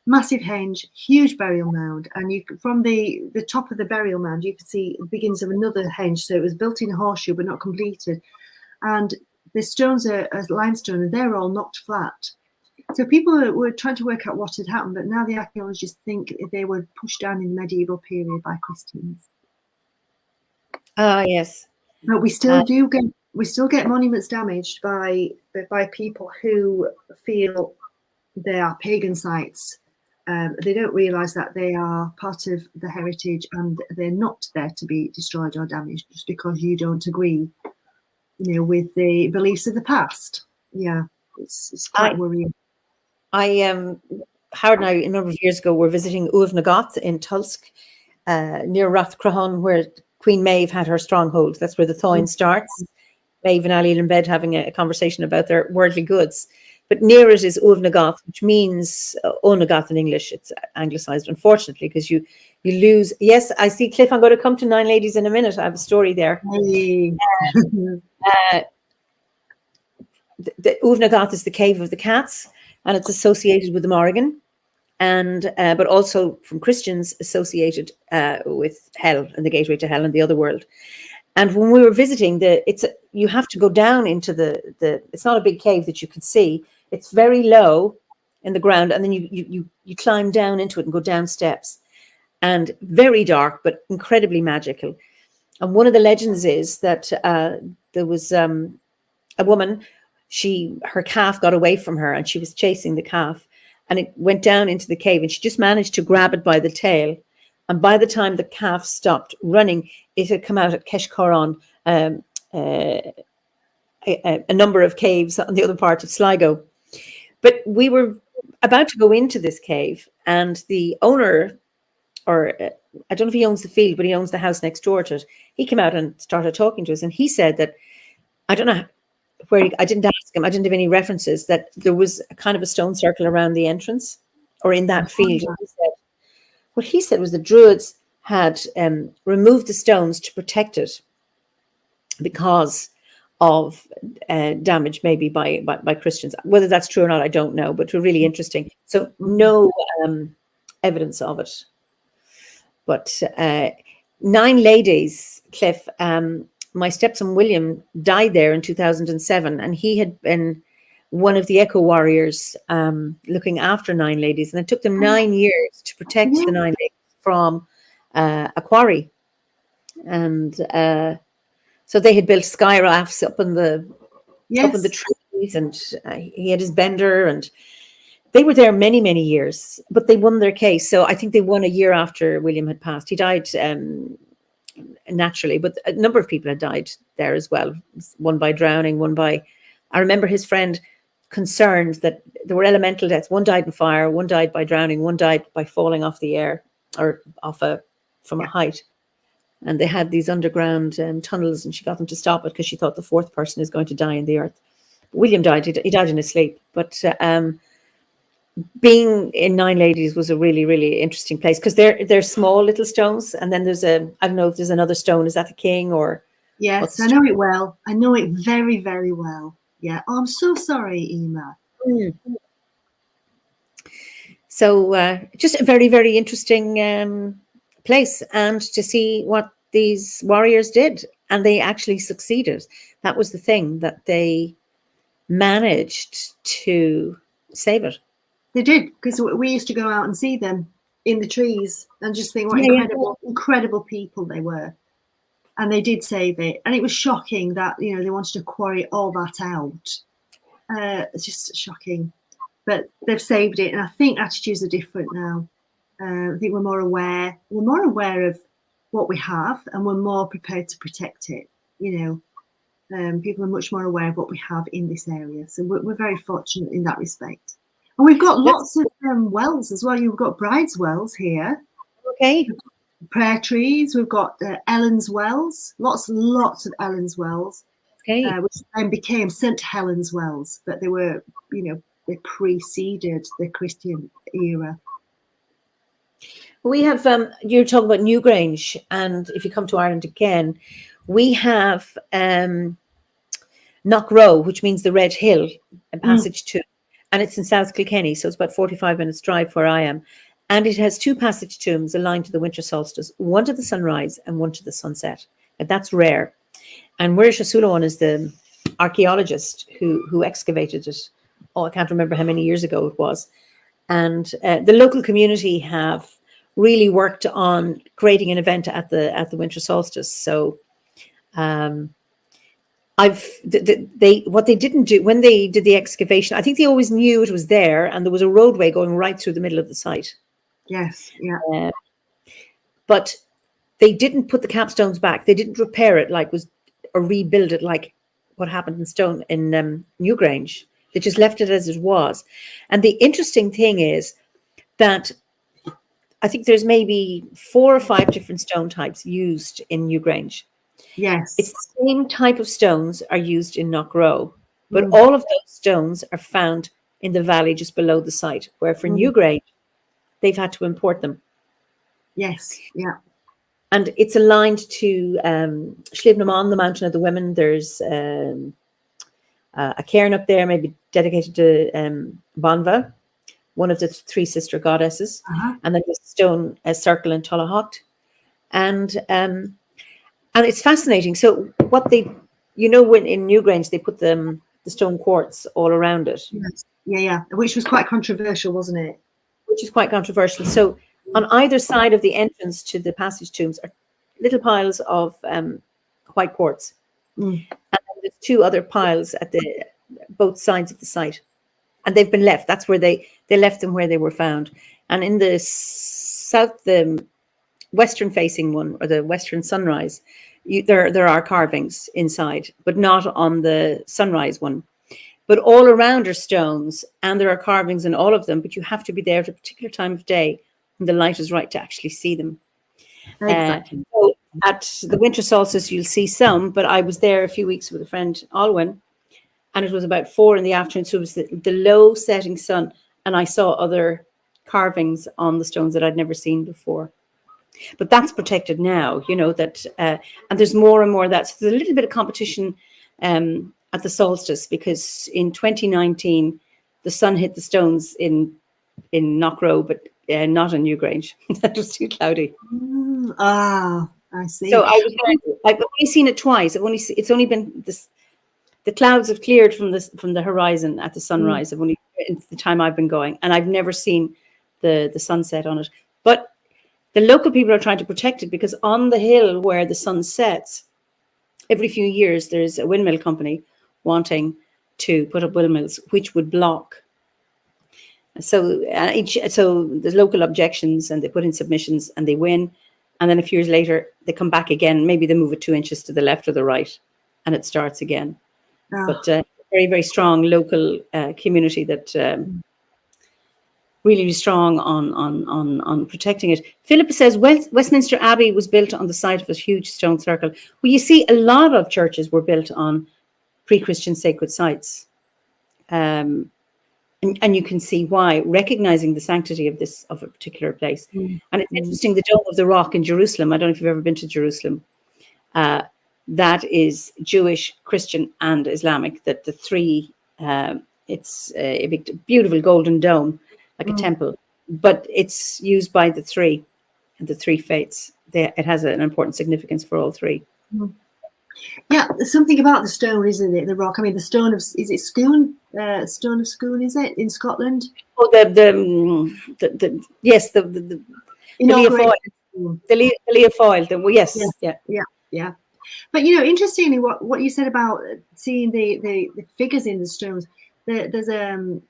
Massive henge, huge burial mound, and from the top of the burial mound, you can see the beginnings of another henge. So it was built in a horseshoe, but not completed. And the stones are limestone, and they're all knocked flat. So people were trying to work out what had happened, but now the archaeologists think they were pushed down in the medieval period by Christians. Yes. But we still get monuments damaged by people who feel they are pagan sites. They don't realise that they are part of the heritage and they're not there to be destroyed or damaged just because you don't agree, with the beliefs of the past. Yeah, it's quite worrying. Howard and I, a number of years ago, were visiting Uavnagoth in Tulsk, near Rathcroghan, where Queen Maeve had her stronghold. That's where the Táin starts. Maeve and Ali in bed having a conversation about their worldly goods. But near it is Uavnagoth, which means Onagoth in English. It's anglicised, unfortunately, because you lose. Yes, I see, Cliff. I'm going to come to Nine Ladies in a minute. I have a story there. Hey. The Uavnagoth is the cave of the cats, and it's associated with the Morrigan, and but also from Christians associated with hell and the gateway to hell and the other world. And when we were visiting, you have to go down into the. It's not a big cave that you can see. It's very low in the ground, and then you climb down into it and go down steps, and very dark but incredibly magical. And one of the legends is that there was a woman. Her calf got away from her, and she was chasing the calf, and it went down into the cave, and she just managed to grab it by the tail. And by the time the calf stopped running, it had come out at Keshcoron, a number of caves on the other part of Sligo. But we were about to go into this cave, and the owner, or I don't know if he owns the field, but he owns the house next door to it. He came out and started talking to us, and he said that, I don't know where, I didn't ask him, I didn't have any references, that there was a kind of a stone circle around the entrance or in that field. What he said was the Druids had removed the stones to protect it because of damage maybe by Christians. Whether that's true or not, I don't know, but it's really interesting. So no evidence of it. But Nine Ladies, Cliff, my stepson William died there in 2007, and he had been one of the echo warriors looking after Nine Ladies, and it took them 9 years to protect the Nine Ladies from a quarry. And so they had built sky rafts up in the trees, and he had his bender, and they were there many, many years, but they won their case. So I think they won a year after William had passed. He died naturally, but a number of people had died there as well. One by drowning, one by, I remember his friend concerned that there were elemental deaths. One died in fire, one died by drowning, one died by falling off the air or from a height. And they had these underground tunnels, and she got them to stop it because she thought the fourth person is going to die in the earth. William died. He died in his sleep. But being in Nine Ladies was a really, really interesting place because they're small little stones, and then there's I don't know if there's another stone. Is that the king or Yes, I know it well. I know it very, very well. Yeah. Oh, I'm so sorry, Eimear. So just a very, very interesting place, and to see what these warriors did, and they actually succeeded. That was the thing, that they managed to save it. They did, because we used to go out and see them in the trees and just think what incredible people they were. And they did save it. And it was shocking that, they wanted to quarry all that out. It's just shocking. But they've saved it. And I think attitudes are different now. I think we're more aware. We're more aware of what we have, and we're more prepared to protect it. People are much more aware of what we have in this area. So we're very fortunate in that respect. And we've got lots of wells as well. You've got Bride's wells here. Okay. Prayer trees. We've got Ellen's wells. Lots of Ellen's wells. Okay. Which then became St. Helen's wells. But they were, they preceded the Christian era. We have, you're talking about Newgrange, and if you come to Ireland again, we have Knockrow, which means the Red Hill, a passage to, and it's in South Kilkenny, so it's about 45 minutes drive where I am. And it has two passage tombs aligned to the winter solstice, one to the sunrise and one to the sunset. And that's rare. And Muireann Súilleabháin is the archaeologist who excavated it. Oh, I can't remember how many years ago it was. And the local community have really worked on creating an event at the winter solstice. So what they didn't do when they did the excavation, I think they always knew it was there, and there was a roadway going right through the middle of the site. Yes, yeah. But they didn't put the capstones back. They didn't repair it or rebuild it like what happened in Newgrange. They just left it as it was. And the interesting thing is that I think there's maybe 4 or 5 different stone types used in Newgrange. Yes. It's the same type of stones are used in Knockrow, but all of those stones are found in the valley just below the site, where for Newgrange, they've had to import them. Yes, yeah. And it's aligned to Slievenamon, the Mountain of the Women. There's a cairn up there, maybe dedicated to Banva, one of the 3 sister goddesses. And then there's a stone circle in Tullahocht. And it's fascinating. So what when in Newgrange, they put the stone quartz all around it. Yes. Yeah. Which was quite controversial, wasn't it? Which is quite controversial. So on either side of the entrance to the passage tombs are little piles of white quartz. And then there's 2 other piles at both sides of the site. And they've been left. That's where they left them, where they were found. And in the south, the western facing one, or the western sunrise, there are carvings inside, but not on the sunrise one. But all around are stones, and there are carvings in all of them, but you have to be there at a particular time of day when the light is right to actually see them. Exactly. So at the winter solstice, you'll see some, but I was there a few weeks with a friend, Alwyn, and it was about 4 p.m, so it was the low setting sun, and I saw other carvings on the stones that I'd never seen before. But that's protected now, that, and there's more and more of that. So there's a little bit of competition at the solstice, because in 2019, the sun hit the stones in Knockrow, but not in Newgrange. That was too cloudy. I see. So I've only seen it twice. It's only been this. The clouds have cleared from the horizon at the sunrise. Of only the time I've been going, and I've never seen the sunset on it. But the local people are trying to protect it, because on the hill where the sun sets, every few years there's a windmill company wanting to put up windmills, which would block. So there's local objections, and they put in submissions, and they win. And then a few years later, they come back again. Maybe they move it 2 inches to the left or the right, and it starts again. But very, very strong local community that really strong on protecting it. Philip says Westminster Abbey was built on the site of a huge stone circle. Well, you see, a lot of churches were built on pre-Christian sacred sites. And you can see why, recognizing the sanctity of a particular place. And it's interesting, the Dome of the Rock in Jerusalem. I don't know if you've ever been to Jerusalem. That is Jewish, Christian, and Islamic. That the three. It's a big, beautiful golden dome, like a temple, but it's used by the three faiths. It has an important significance for all three. Yeah, there's something about the stone, isn't it? The rock. I mean, the stone of, is it Scone? Stone of Scone, is it, in Scotland? Oh, yes, the Leofoil. The Leofoil. Yes, yeah. But you know, interestingly, what you said about seeing the figures in the stones. There's a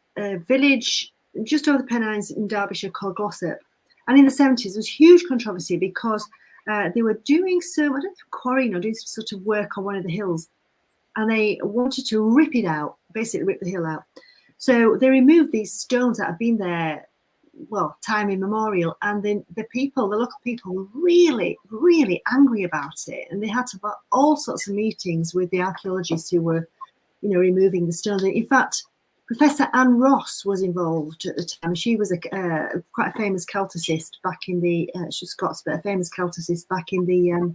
village just over the Pennines in Derbyshire called Glossop, and in the 70s there was huge controversy because they were doing some, I don't know, quarrying or doing some sort of work on one of the hills, and they wanted to rip it out, basically rip the hill out. So they removed these stones that had been there, well, time immemorial, and then the local people were really, really angry about it, and they had to have all sorts of meetings with the archaeologists who were, you know, removing the stones. In fact, Professor Anne Ross was involved at the time. She was quite a famous Celticist back in the, she's Scots, but a famous Celticist back in the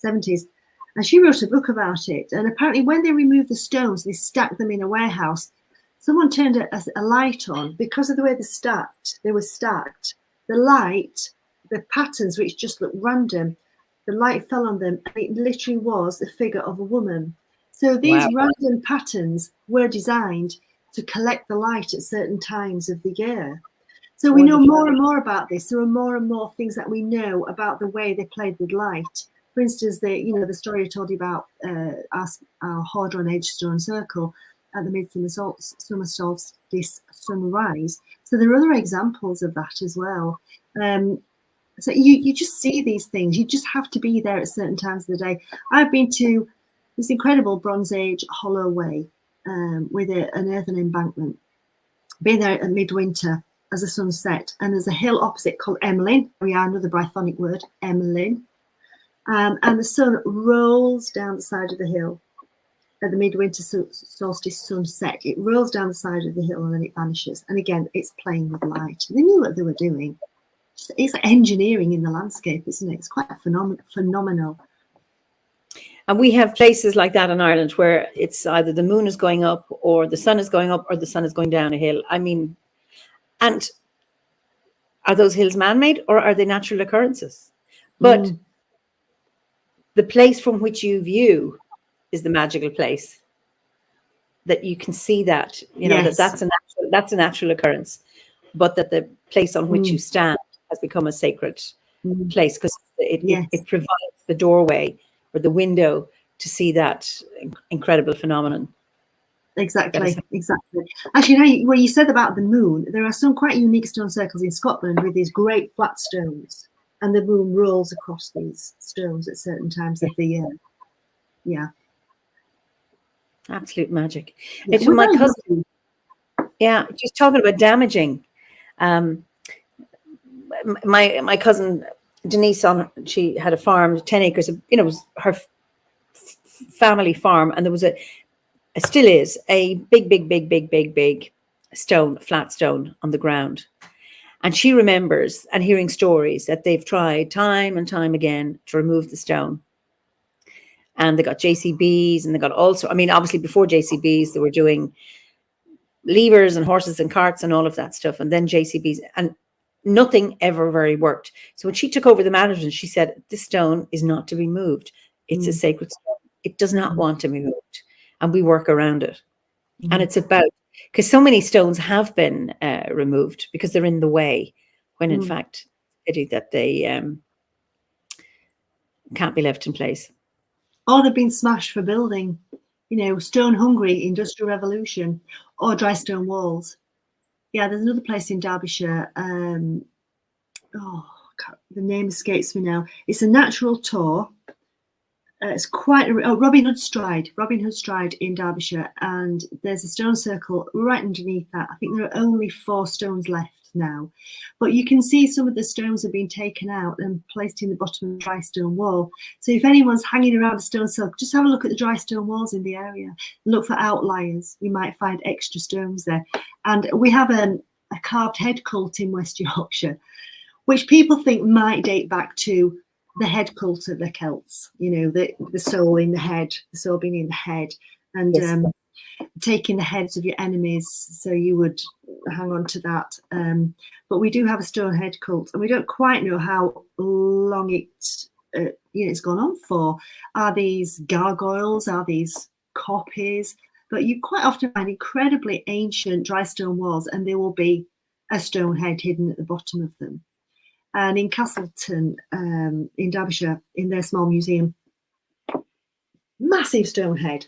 70s. And she wrote a book about it. And apparently when they removed the stones, they stacked them in a warehouse. Someone turned a light on because of the way they were stacked. The light, the patterns, which just looked random, the light fell on them, and it literally was the figure of a woman. So these random patterns were designed to collect the light at certain times of the year. So we know more and more about this. There are more and more things that we know about the way they played with light. For instance, the story I told you about our Hordron Edge Stone Circle at the Midsummer Solstice sunrise. So there are other examples of that as well. So you just see these things. You just have to be there at certain times of the day. I've been to this incredible Bronze Age hollow way with an earthen embankment. Been there at midwinter as the sun set, and there's a hill opposite called Emlyn. Another Brythonic word, Emlyn. And the sun rolls down the side of the hill at the midwinter solstice sunset. It rolls down the side of the hill and then it vanishes. And again, it's playing with light. They knew what they were doing. It's like engineering in the landscape, isn't it? It's quite phenomenal. And we have places like that in Ireland where it's either the moon is going up or the sun is going up or the sun is going down a hill. I mean, and are those hills man-made or are they natural occurrences? But the place from which you view is the magical place. That you can see that, you know, that's a natural occurrence, but that the place on which you stand has become a sacred place because it provides the doorway or the window to see that incredible phenomenon. Exactly. Actually, when you said about the moon, there are some quite unique stone circles in Scotland with these great flat stones, and the moon rolls across these stones at certain times of the year. Yeah. Absolute magic. Yeah, it's my cousin. Yeah, she's talking about damaging. My cousin Denise, she had a farm, 10 acres. You know, it was her family farm, and there was still is a big stone, flat stone on the ground. And she remembers and hearing stories that they've tried time and time again to remove the stone. And they got JCBs and they got also, I mean, obviously before JCBs, they were doing levers and horses and carts and all of that stuff. And then JCBs, and nothing ever very worked. So when she took over the management, she said, this stone is not to be moved. It's a sacred stone. It does not want to be moved. And we work around it. And it's about, because so many stones have been removed because they're in the way, when in fact, it's that they can't be left in place. Or they've been smashed for building, you know, stone hungry, industrial revolution, or dry stone walls. Yeah, there's another place in Derbyshire. The name escapes me now. It's a natural tour. It's quite Robin Hood Stride in Derbyshire, and there's a stone circle right underneath that. I think there are only 4 stones left now. But you can see some of the stones have been taken out and placed in the bottom of the dry stone wall. So if anyone's hanging around a stone circle, just have a look at the dry stone walls in the area. Look for outliers. You might find extra stones there. And we have a carved head cult in West Yorkshire, which people think might date back to the head cult of the Celts, you know, the soul in the head, the soul being in the head, and yes, taking the heads of your enemies, so you would hang on to that. But we do have a stone head cult, and we don't quite know how long it's gone on for. Are these gargoyles? Are these copies? But you quite often find incredibly ancient dry stone walls, and there will be a stone head hidden at the bottom of them. And in Castleton, in Derbyshire, in their small museum, massive stone head,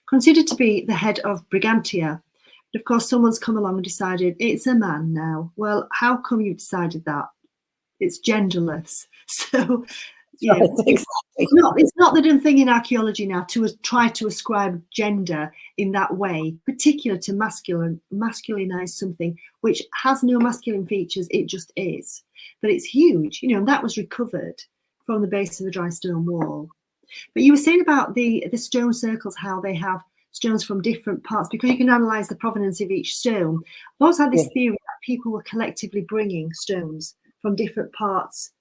considered to be the head of Brigantia. But of course, someone's come along and decided it's a man now. Well, how come you decided that? It's genderless. So, yeah, right, exactly. It's not the done thing in archaeology now to try to ascribe gender in that way, particular to masculinize something which has no masculine features. It just is. But it's huge, you know, and that was recovered from the base of the dry stone wall. But you were saying about the stone circles, how they have stones from different parts, because you can analyze the provenance of each stone. I've always had this theory that people were collectively bringing stones from different parts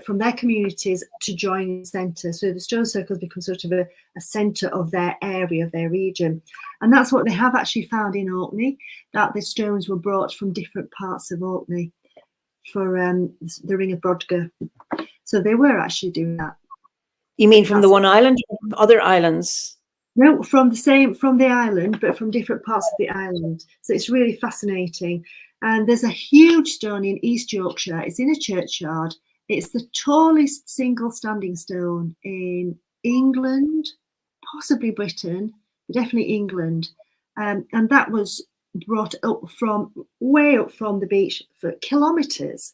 from their communities to join the centre. So the stone circles become sort of a centre of their area, of their region. And that's what they have actually found in Orkney, that the stones were brought from different parts of Orkney for the Ring of Brodgar. So they were actually doing that. You mean from the one island or from other islands? No, from the island, but from different parts of the island. So it's really fascinating. And there's a huge stone in East Yorkshire. It's in a churchyard. It's the tallest single standing stone in England, possibly Britain, but definitely England. And that was brought up from way up from the beach for kilometres.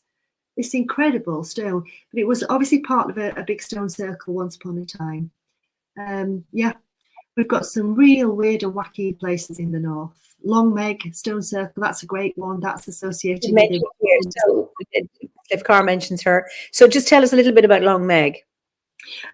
This incredible stone, but it was obviously part of a big stone circle once upon a time. Yeah, we've got some real weird and wacky places in the north. Long Meg stone circle, that's a great one. That's associated with it. So if Carr mentions her, so just tell us a little bit about Long Meg.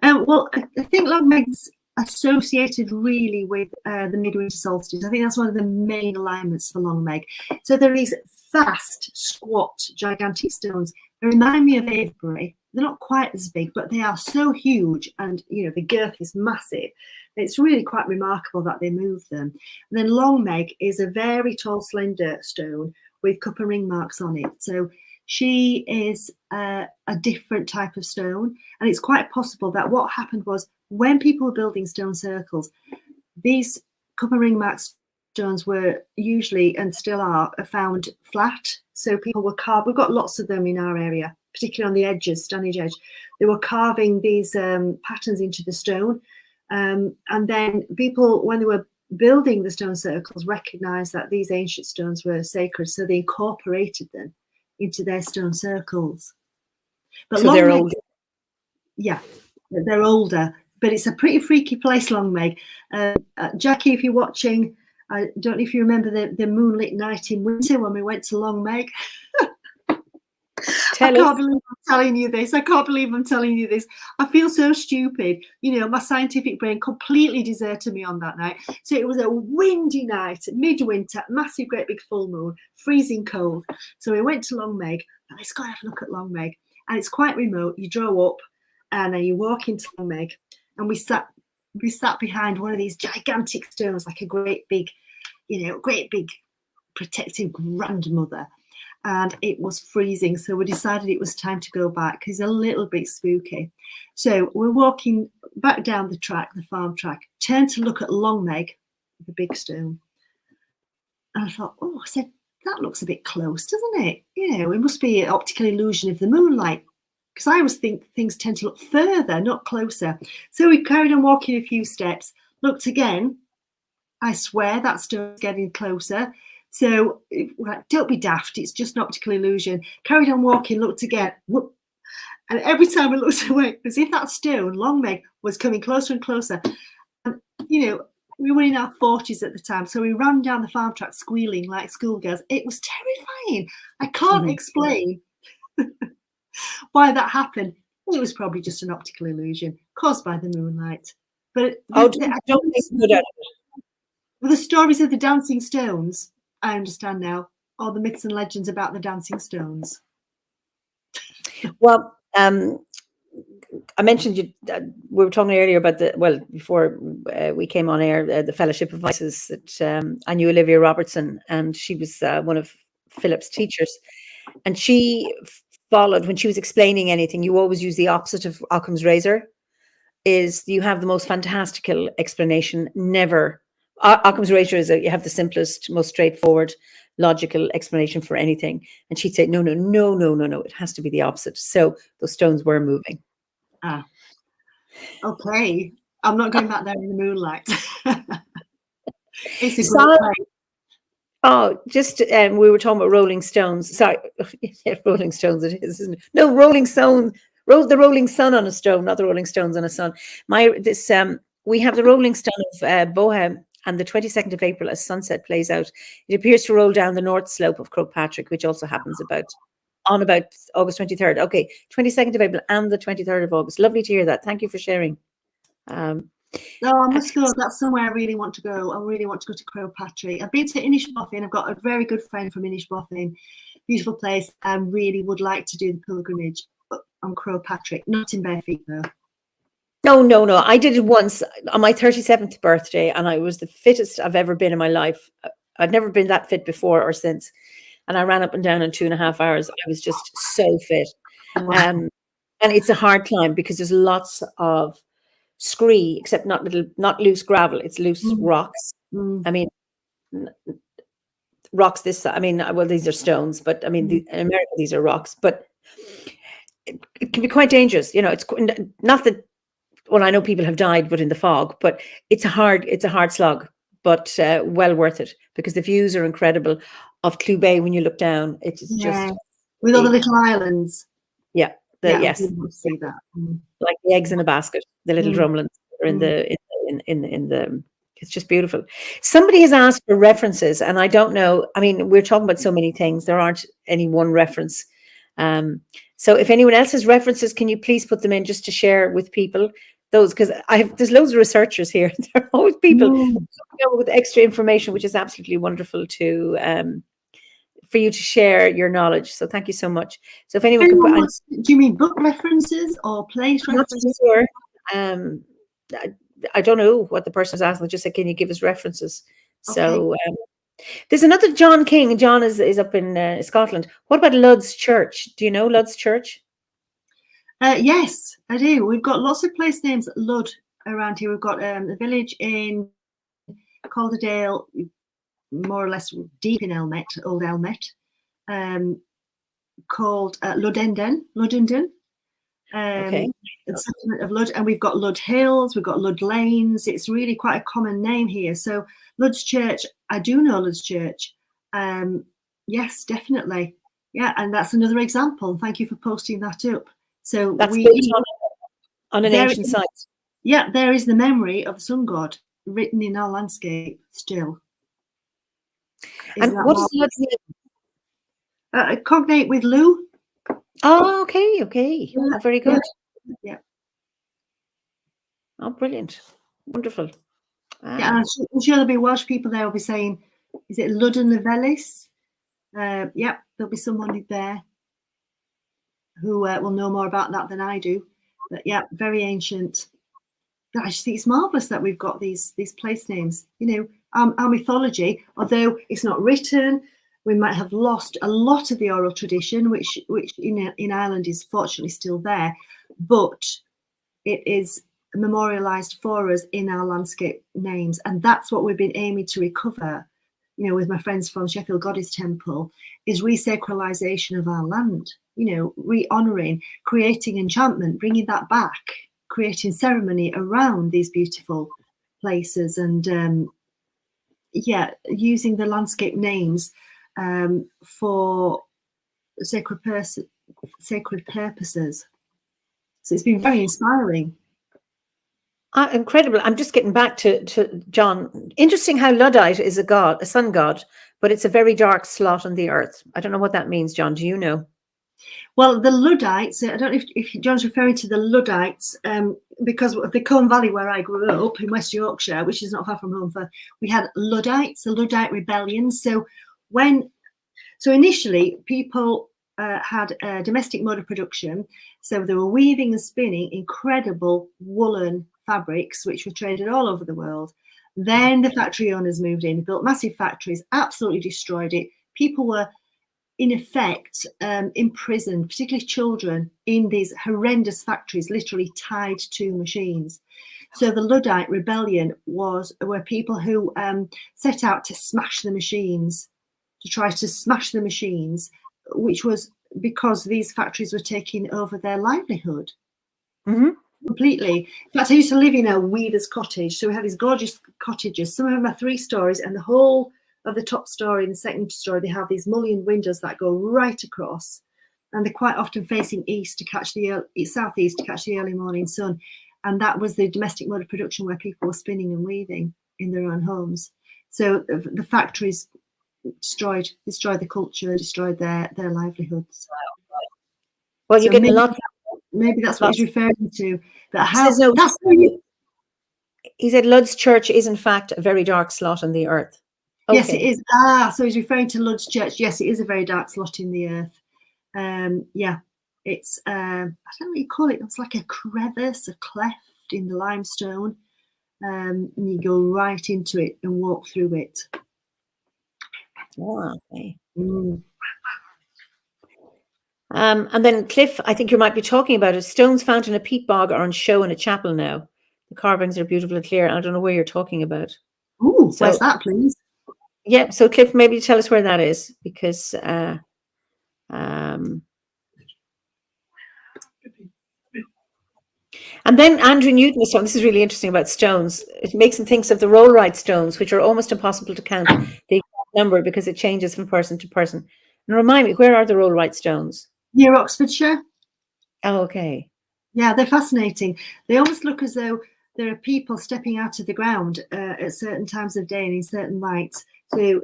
Well, I think Long Meg's associated really with the midwinter solstice. I think that's one of the main alignments for Long Meg. So there are these vast, squat, gigantic stones. They remind me of Avebury. They're not quite as big, but they are so huge, and you know the girth is massive. It's really quite remarkable that they move them. And then Long Meg is a very tall, slender stone with cup and ring marks on it. So she is a different type of stone, and it's quite possible that what happened was when people were building stone circles, these cup and ring mark stones were usually, and still are, found flat. So people were carved. We've got lots of them in our area, particularly on the edges, Stanage edge. They were carving these patterns into the stone, and then people, when they were building the stone circles, recognised that these ancient stones were sacred, so they incorporated them into their stone circles. But so they're older. Yeah, they're older, but it's a pretty freaky place, Long Meg. Jackie, if you're watching, I don't know if you remember the moonlit night in winter when we went to Long Meg. I can't believe I'm telling you this. I can't believe I'm telling you this. I feel so stupid. You know, my scientific brain completely deserted me on that night. So it was a windy night, midwinter, massive, great big full moon, freezing cold. So we went to Long Meg. Let's go have a look at Long Meg. And it's quite remote. You drove up and then you walk into Long Meg, and we sat behind one of these gigantic stones, like a great big protective grandmother. And it was freezing, so we decided it was time to go back. It's a little bit spooky. So we're walking back down the track, the farm track, turned to look at Long Meg, the big stone. And I thought, I said, that looks a bit close, doesn't it? You know, it must be an optical illusion of the moonlight. Because I always think things tend to look further, not closer. So we carried on walking a few steps, looked again. I swear that stone's getting closer. So don't be daft, it's just an optical illusion. Carried on walking, looked again. Whoop. And every time I looked away, as if that stone, Long Meg, was coming closer and closer. And, you know, We were in our 40s at the time, so we ran down the farm track squealing like schoolgirls. It was terrifying. I can't explain why that happened. It was probably just an optical illusion caused by the moonlight. But don't think good at it. With the stories of the dancing stones, I understand now, all the myths and legends about the dancing stones. Well, I mentioned we were talking earlier about before we came on air, the Fellowship of Vices. That I knew Olivia Robertson, and she was one of Philip's teachers, and she followed when she was explaining anything. You always use the opposite of Occam's razor. Is you have the most fantastical explanation. Never Occam's razor is you have the simplest, most straightforward, logical explanation for anything. And she'd say, no, it has to be the opposite. So those stones were moving. Ah, okay. I'm not going back there in the moonlight. It's a great place. Oh, just we were talking about Rolling Stones. Sorry, Rolling Stones. It is, isn't it? No, Rolling Stone. The Rolling Sun on a stone, not the Rolling Stones on a sun. We have the Rolling Stone of Boham, and the 22nd of April, as sunset plays out, it appears to roll down the north slope of Patrick, which also happens about August 23rd. Okay, 22nd of April and the 23rd of August. Lovely to hear that. Thank you for sharing. No, I must go. That's somewhere I really want to go. I really want to go to Patrick. I've been to Inishbofin. I've got a very good friend from Inishbofin. Beautiful place. I really would like to do the pilgrimage on Patrick. Not in bare feet, though. No. I did it once on my 37th birthday, and I was the fittest I've ever been in my life. I'd never been that fit before or since. And I ran up and down in 2.5 hours. I was just so fit. Wow. And it's a hard climb because there's lots of scree, except not loose gravel. It's loose rocks. I mean, rocks this side. I mean, well, these are stones, but I mean, in America, these are rocks. But it can be quite dangerous. You know, it's not that. Well, I know people have died, but in the fog. But it's a hard slog, but well worth it because the views are incredible of Clew Bay when you look down. It's just with all the little islands. Yeah. Yes. See that. Like the eggs in a basket, the little drumlins are in the it's just beautiful. Somebody has asked for references, and I don't know. I mean, we're talking about so many things. There aren't any one reference. So if anyone else has references, can you please put them in just to share with people those? Because there's loads of researchers here. There are always people with extra information, which is absolutely wonderful to for you to share your knowledge. So thank you so much. So if anyone can put, do you mean book references or place references? Sure. I don't know what the person is asking. They just said, can you give us references? Okay. So there's another John King. John is up in Scotland. What about Lud's Church? Do you know Lud's Church? Yes, I do. We've got lots of place names Lud around here. We've got the village in Calderdale, more or less deep in Old Elmet, called Ludenden. Okay. The settlement of Lud, and we've got Lud Hills, we've got Lud Lanes. It's really quite a common name here. So Lud's Church, I do know Lud's Church. Yes, definitely. Yeah, and that's another example. Thank you for posting that up. So that's built on an ancient site. Yeah, there is the memory of the sun god written in our landscape still. And what is Lud's name? Cognate with Lou. Oh, okay. Yeah, oh, very good. Yeah. Oh, brilliant. Wonderful. Yeah, I'm sure there'll be Welsh people there will be saying, is it Ludden Lefelys? Yeah, there'll be someone there who will know more about that than I do. But yeah, very ancient. I just think it's marvellous that we've got these place names. You know, our mythology, although it's not written, we might have lost a lot of the oral tradition, which in Ireland is fortunately still there, but it is memorialised for us in our landscape names, and that's what we've been aiming to recover. You know, with my friends from Sheffield Goddess Temple, is resacralisation of our land. You know, re-honouring, creating enchantment, bringing that back, creating ceremony around these beautiful places, and yeah, using the landscape names for sacred purposes. So it's been very inspiring. Incredible. I'm just getting back to John. Interesting how Luddite is a sun god, but it's a very dark slot on the earth. I don't know what that means, John. Do you know? Well, the Luddites, I don't know if John's referring to the Luddites, because of the Colne Valley where I grew up in West Yorkshire, which is not far from home, we had Luddites, the Luddite rebellion. So initially people had a domestic mode of production. So they were weaving and spinning incredible woolen fabrics, which were traded all over the world. Then the factory owners moved in, built massive factories, absolutely destroyed it. People were in effect imprisoned, particularly children, in these horrendous factories, literally tied to machines. So the Luddite rebellion were people who set out to smash the machines, which was because these factories were taking over their livelihood. Mm-hmm. Completely. In fact, I used to live in a weaver's cottage. So we have these gorgeous cottages. Some of them are 3 stories, and the whole of the top story and the second story, they have these mullioned windows that go right across, and they're quite often facing east to catch the southeast to catch the early morning sun. And that was the domestic mode of production where people were spinning and weaving in their own homes. So the factories destroyed the culture, destroyed their livelihoods. Well, you're getting a lot. Maybe that's what he's referring to. But he said Lud's church is in fact a very dark slot on the earth. Okay. Yes, it is. So he's referring to Lud's church. Yes, it is a very dark slot in the earth. Yeah, it's I don't know what you call it. It's like a crevice, a cleft in the limestone, and you go right into it and walk through it. Oh, okay. And then Cliff, I think you might be talking about it. Stones found in a peat bog are on show in a chapel now. The carvings are beautiful and clear. I don't know where you're talking about. Oh, where's that, please? Yeah, so Cliff, maybe tell us where that is, because and then Andrew Newton was talking, this is really interesting about stones. It makes him think of the rollright stones, which are almost impossible to count the exact number because it changes from person to person. And remind me, where are the rollright stones? Near Oxfordshire. Oh, okay. Yeah, they're fascinating. They almost look as though there are people stepping out of the ground at certain times of day and in certain lights. So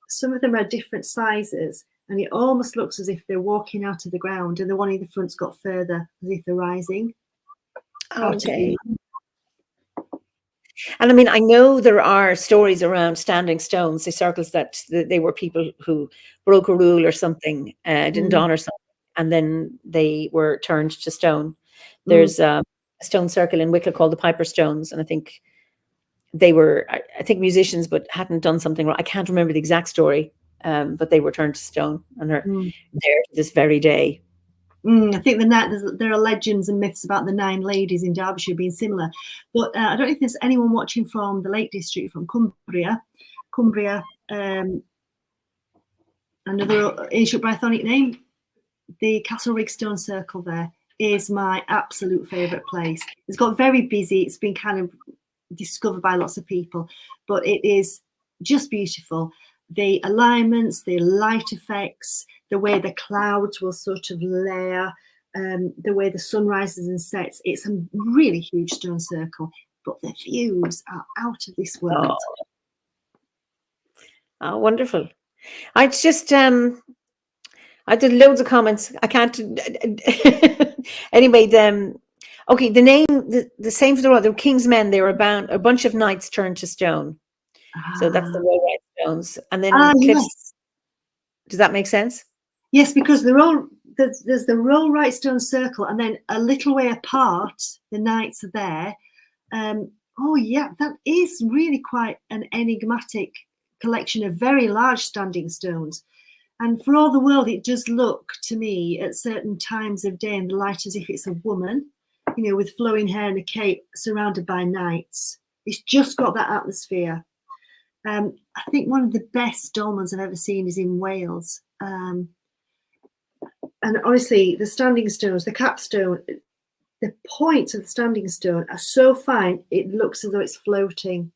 some of them are different sizes, and it almost looks as if they're walking out of the ground, and the one in the front's got further, as if they're rising. Okay. And I mean, I know there are stories around standing stones, the circles that they were people who broke a rule or something, didn't honor something, and then they were turned to stone. There's a stone circle in Wicklow called the Piper Stones, and I think they were, I think, musicians, but hadn't done something wrong. I can't remember the exact story, but they were turned to stone and are there to this very day. I think there are legends and myths about the 9 ladies in Derbyshire being similar, but I don't know if there's anyone watching from the Lake District, from Cumbria, another ancient Brythonic name. The Castle Rig Stone Circle there is my absolute favourite place. It's got very busy. It's been kind of discovered by lots of people, but it is just beautiful. The alignments, the light effects, the way the clouds will sort of layer, the way the sun rises and sets. It's a really huge stone circle, but the views are out of this world. Oh, wonderful. I just, I did loads of comments. I can't, anyway, okay, the name, the same for the King's Men, they were bound, a bunch of knights turned to stone. So that's the rollright stones. And then Cliff's, does that make sense? Yes, because there's the rollright stone circle, and then a little way apart, the knights are there. Oh yeah, that is really quite an enigmatic collection of very large standing stones. And for all the world, it does look to me at certain times of day in the light as if it's a woman, you know, with flowing hair and a cape surrounded by knights. It's just got that atmosphere. I think one of the best dolmens I've ever seen is in Wales. And honestly, the standing stones, the capstone, the points of the standing stone are so fine, it looks as though it's floating.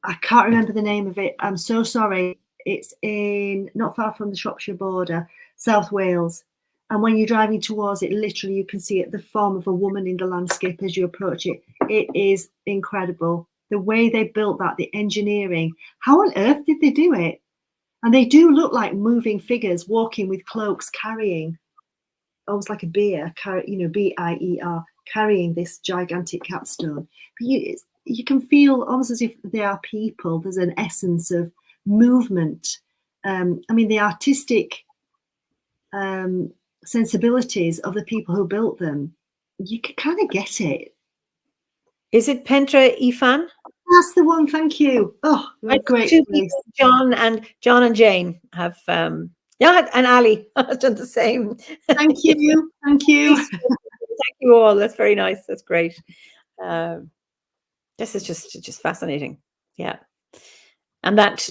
I can't remember the name of it. I'm so sorry. It's in not far from the Shropshire border, South Wales. And when you're driving towards it, literally you can see it, the form of a woman in the landscape as you approach it. It is incredible. The way they built that, the engineering. How on earth did they do it? And they do look like moving figures walking with cloaks, carrying, almost like a bear, B-I-E-R, carrying this gigantic capstone. But you can feel almost as if they are people. There's an essence of movement. I mean, the artistic sensibilities of the people who built them, you can kind of get it. Is it Pentre Ifan? That's the one. Thank you. Oh, great. John and Jane have and Ali have done the same. Thank you. Thank you. Thank you all. That's very nice. That's great. This is just fascinating. Yeah. And that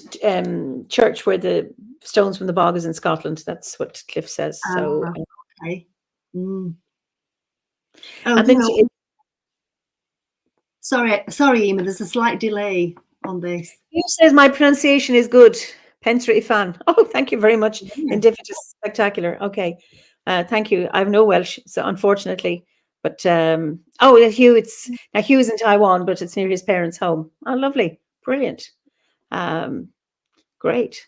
church where the stones from the bog is in Scotland. That's what Cliff says. So okay. Mm. And then sorry, Eimear, there's a slight delay on this. He says my pronunciation is good. Pentre Ifan. Oh, thank you very much. Yeah. Individual, spectacular. Okay. Thank you. I have no Welsh, so unfortunately. But Hugh, Hugh's in Taiwan, but it's near his parents' home. Oh, lovely. Brilliant. Great.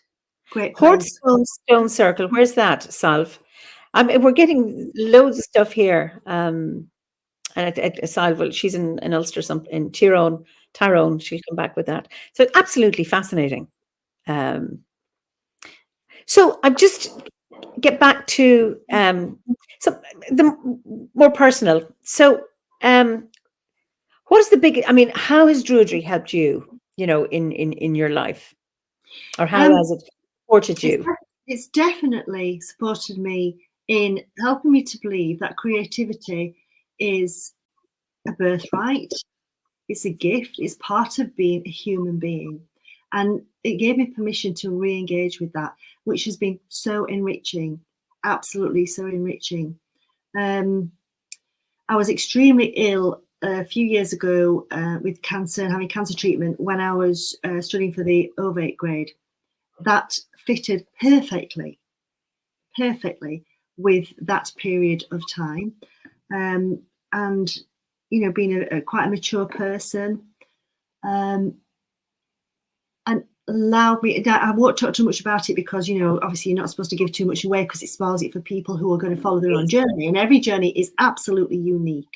Hortestone Stone Circle. Where's that, Salve? We're getting loads of stuff here. And Salve, she's in Ulster, in Tyrone. She'll come back with that. So absolutely fascinating. So I'm just get back to so the more personal. So what is the big? I mean, how has druidry helped you? In your life, or how has it supported you? It's definitely supported me in helping me to believe that creativity is a birthright. It's a gift. It's part of being a human being. And it gave me permission to re-engage with that, which has been so enriching, absolutely so enriching. I was extremely ill a few years ago with cancer and having cancer treatment when I was studying for the OBOD grade. That fitted perfectly with that period of time. And, being quite a mature person, and allowed me. I won't talk too much about it because, obviously you're not supposed to give too much away because it spoils it for people who are going to follow their own journey. And every journey is absolutely unique.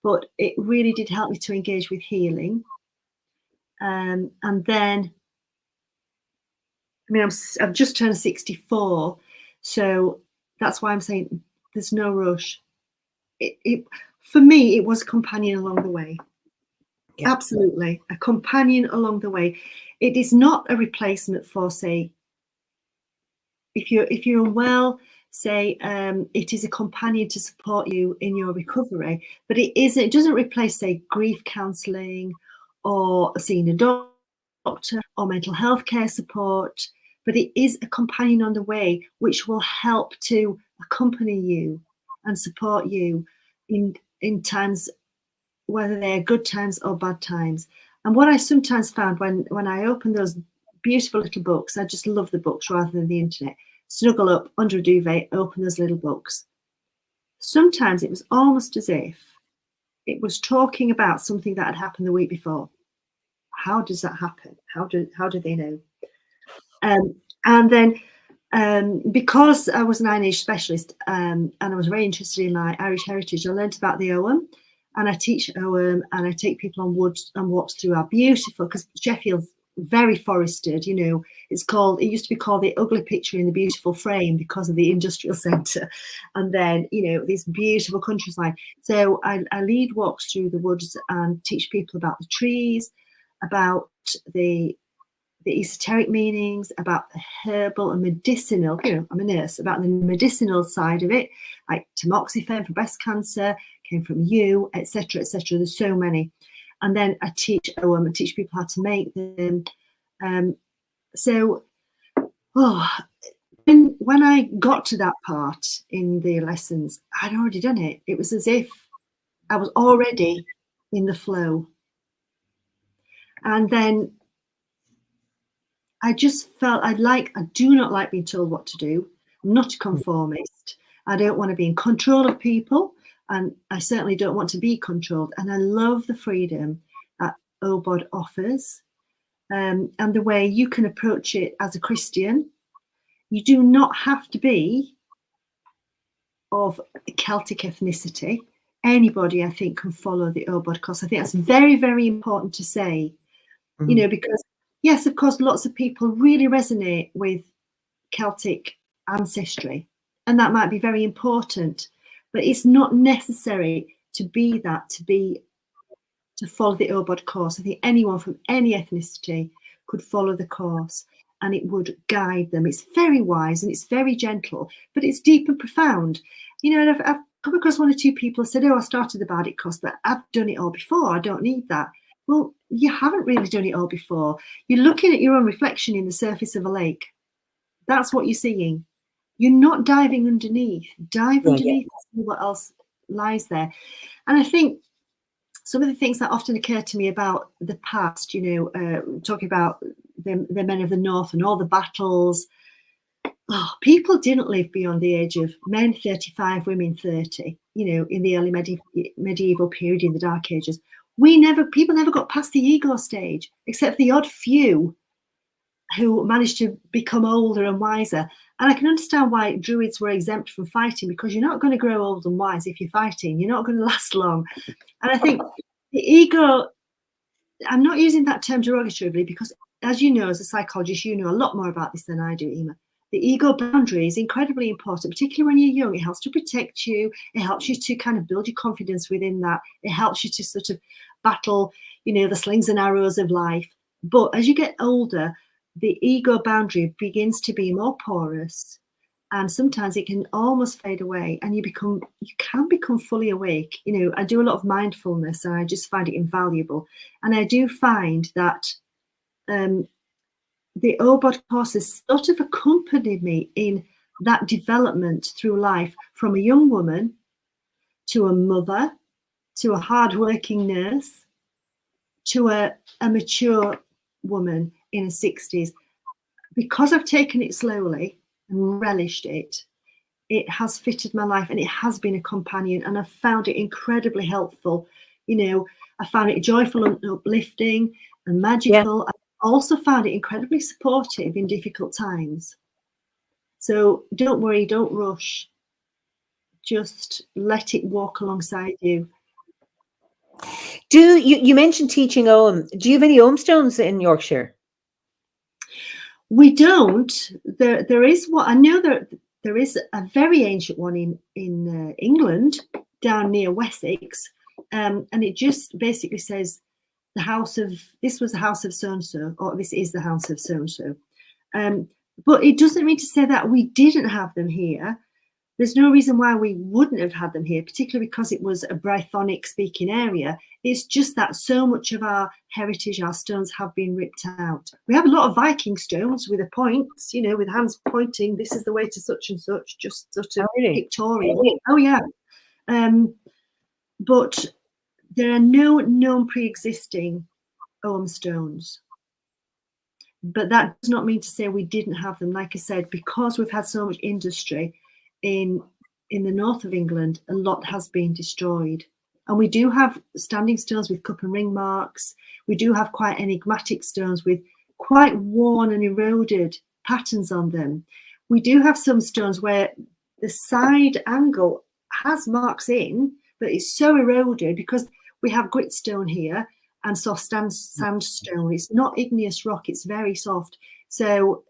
But it really did help me to engage with healing. And then, I've just turned 64. So that's why I'm saying there's no rush. For me, it was a companion along the way. Yeah. Absolutely. A companion along the way. It is not a replacement for, say, if you're unwell, say, it is a companion to support you in your recovery, but it doesn't replace, say, grief counselling or seeing a doctor or mental health care support, but it is a companion on the way which will help to accompany you and support you in times, whether they're good times or bad times. And what I sometimes found when I opened those beautiful little books, I just love the books rather than the internet, snuggle up under a duvet, open those little books. Sometimes it was almost as if it was talking about something that had happened the week before. How does that happen? How do they know? And then because I was an Iron Age specialist and I was very interested in my Irish heritage, I learned about the Ogham. And I teach Ogham, and I take people on woods and walks through our beautiful, because Sheffield's very forested, it used to be called the ugly picture in the beautiful frame because of the industrial centre. And then, this beautiful countryside. So I lead walks through the woods and teach people about the trees, about the esoteric meanings, about the herbal and medicinal, I'm a nurse, about the medicinal side of it, like tamoxifen for breast cancer, came from you, etc., etc. There's so many. And then I teach Ogham and teach people how to make them. When I got to that part in the lessons, I'd already done it. It was as if I was already in the flow. And then I just felt I do not like being told what to do. I'm not a conformist. I don't want to be in control of people, and I certainly don't want to be controlled. And I love the freedom that OBOD offers, and the way you can approach it as a Christian. You do not have to be of Celtic ethnicity. Anybody, I think, can follow the OBOD course. I think that's very, very important to say, you know, because yes, of course, lots of people really resonate with Celtic ancestry, and that might be very important, but it's not necessary to be that, to follow the OBOD course. I think anyone from any ethnicity could follow the course, and it would guide them. It's very wise and it's very gentle, but it's deep and profound. You know, and I've come across one or two people who said, oh, I started the Bardic course, but I've done it all before. I don't need that. Well, you haven't really done it all before. You're looking at your own reflection in the surface of a lake. That's what you're seeing. You're not diving underneath. Dive underneath and see what else lies there. And I think some of the things that often occur to me about the past, you know, talking about the men of the North and all the battles, people didn't live beyond the age of men 35, women 30, you know, in the early medieval period, in the Dark Ages. People never got past the ego stage, except for the odd few who managed to become older and wiser. And I can understand why druids were exempt from fighting, because you're not going to grow old and wise if you're fighting. You're not going to last long. And I think the ego, I'm not using that term derogatively, because as you know, as a psychologist, you know a lot more about this than I do, Eimear. The ego boundary is incredibly important, particularly when you're young. It helps to protect you. It helps you to kind of build your confidence within that. It helps you to sort of battle, you know, the slings and arrows of life. But as you get older, the ego boundary begins to be more porous, and sometimes it can almost fade away, and you can become fully awake. You know, I do a lot of mindfulness, and I just find it invaluable. And I do find that the OBOD course has sort of accompanied me in that development through life, from a young woman to a mother, to a hardworking nurse, to a mature woman in her 60s. Because I've taken it slowly and relished it, it has fitted my life, and it has been a companion, and I've found it incredibly helpful. You know, I found it joyful and uplifting and magical. I also found it incredibly supportive in difficult times. So don't worry, don't rush. Just let it walk alongside you. You mentioned teaching Ogham. Do you have any Ogham stones in Yorkshire? We don't. There is what I know. There is a very ancient one in England, down near Wessex, and it just basically says this was the house of so and so, or this is the house of so and so. But it doesn't mean to say that we didn't have them here. There's no reason why we wouldn't have had them here, particularly because it was a Brythonic speaking area. It's just that so much of our heritage, our stones, have been ripped out. We have a lot of Viking stones with the points, you know, with hands pointing, this is the way to such and such, just sort of pictorial. Oh, yeah. But there are no known pre-existing Ogham stones. But that does not mean to say we didn't have them. Like I said, because we've had so much industry in the north of England, a lot has been destroyed. And we do have standing stones with cup and ring marks. We do have quite enigmatic stones with quite worn and eroded patterns on them. We do have some stones where the side angle has marks in, but it's so eroded because we have gritstone here and soft sandstone. It's not igneous rock, it's very soft. So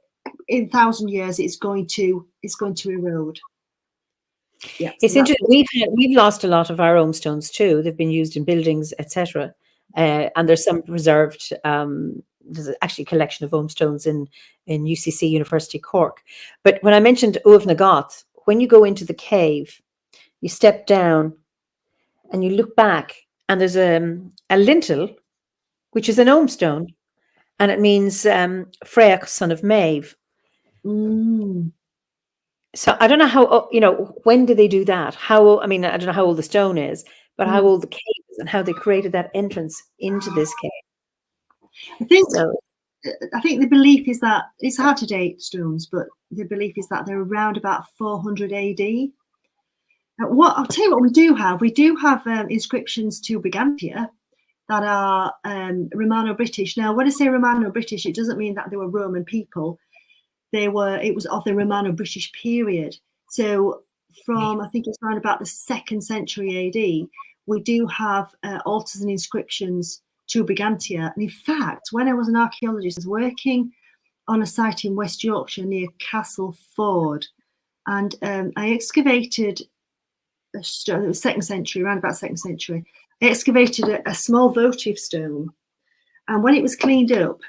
in 1,000 years, it's going to erode. Yeah, it's interesting. We've lost a lot of our Ogham stones too. They've been used in buildings, etc. And there's some preserved. There's actually a collection of Ogham stones in UCC University Cork. But when I mentioned Uav na Gath, when you go into the cave, you step down and you look back, and there's a lintel, which is an Ogham stone, and it means Freach, son of Maeve. So I don't know how, you know, when did they do that? I mean, I don't know how old the stone is, but how old the cave is and how they created that entrance into this cave. I think the belief is that it's hard to date stones, but the belief is that they're around about 400 AD. What I'll tell you what we do have. We do have inscriptions to Brigantia that are Romano-British. Now, when I say Romano-British, it doesn't mean that they were Roman people. It was of the Romano-British period. So from, I think it's around about the 2nd century AD, we do have altars and inscriptions to Brigantia. And in fact, when I was an archaeologist, I was working on a site in West Yorkshire near Castle Ford, and I excavated a stone. It was 2nd century, around about 2nd century. I excavated a small votive stone, and when it was cleaned up,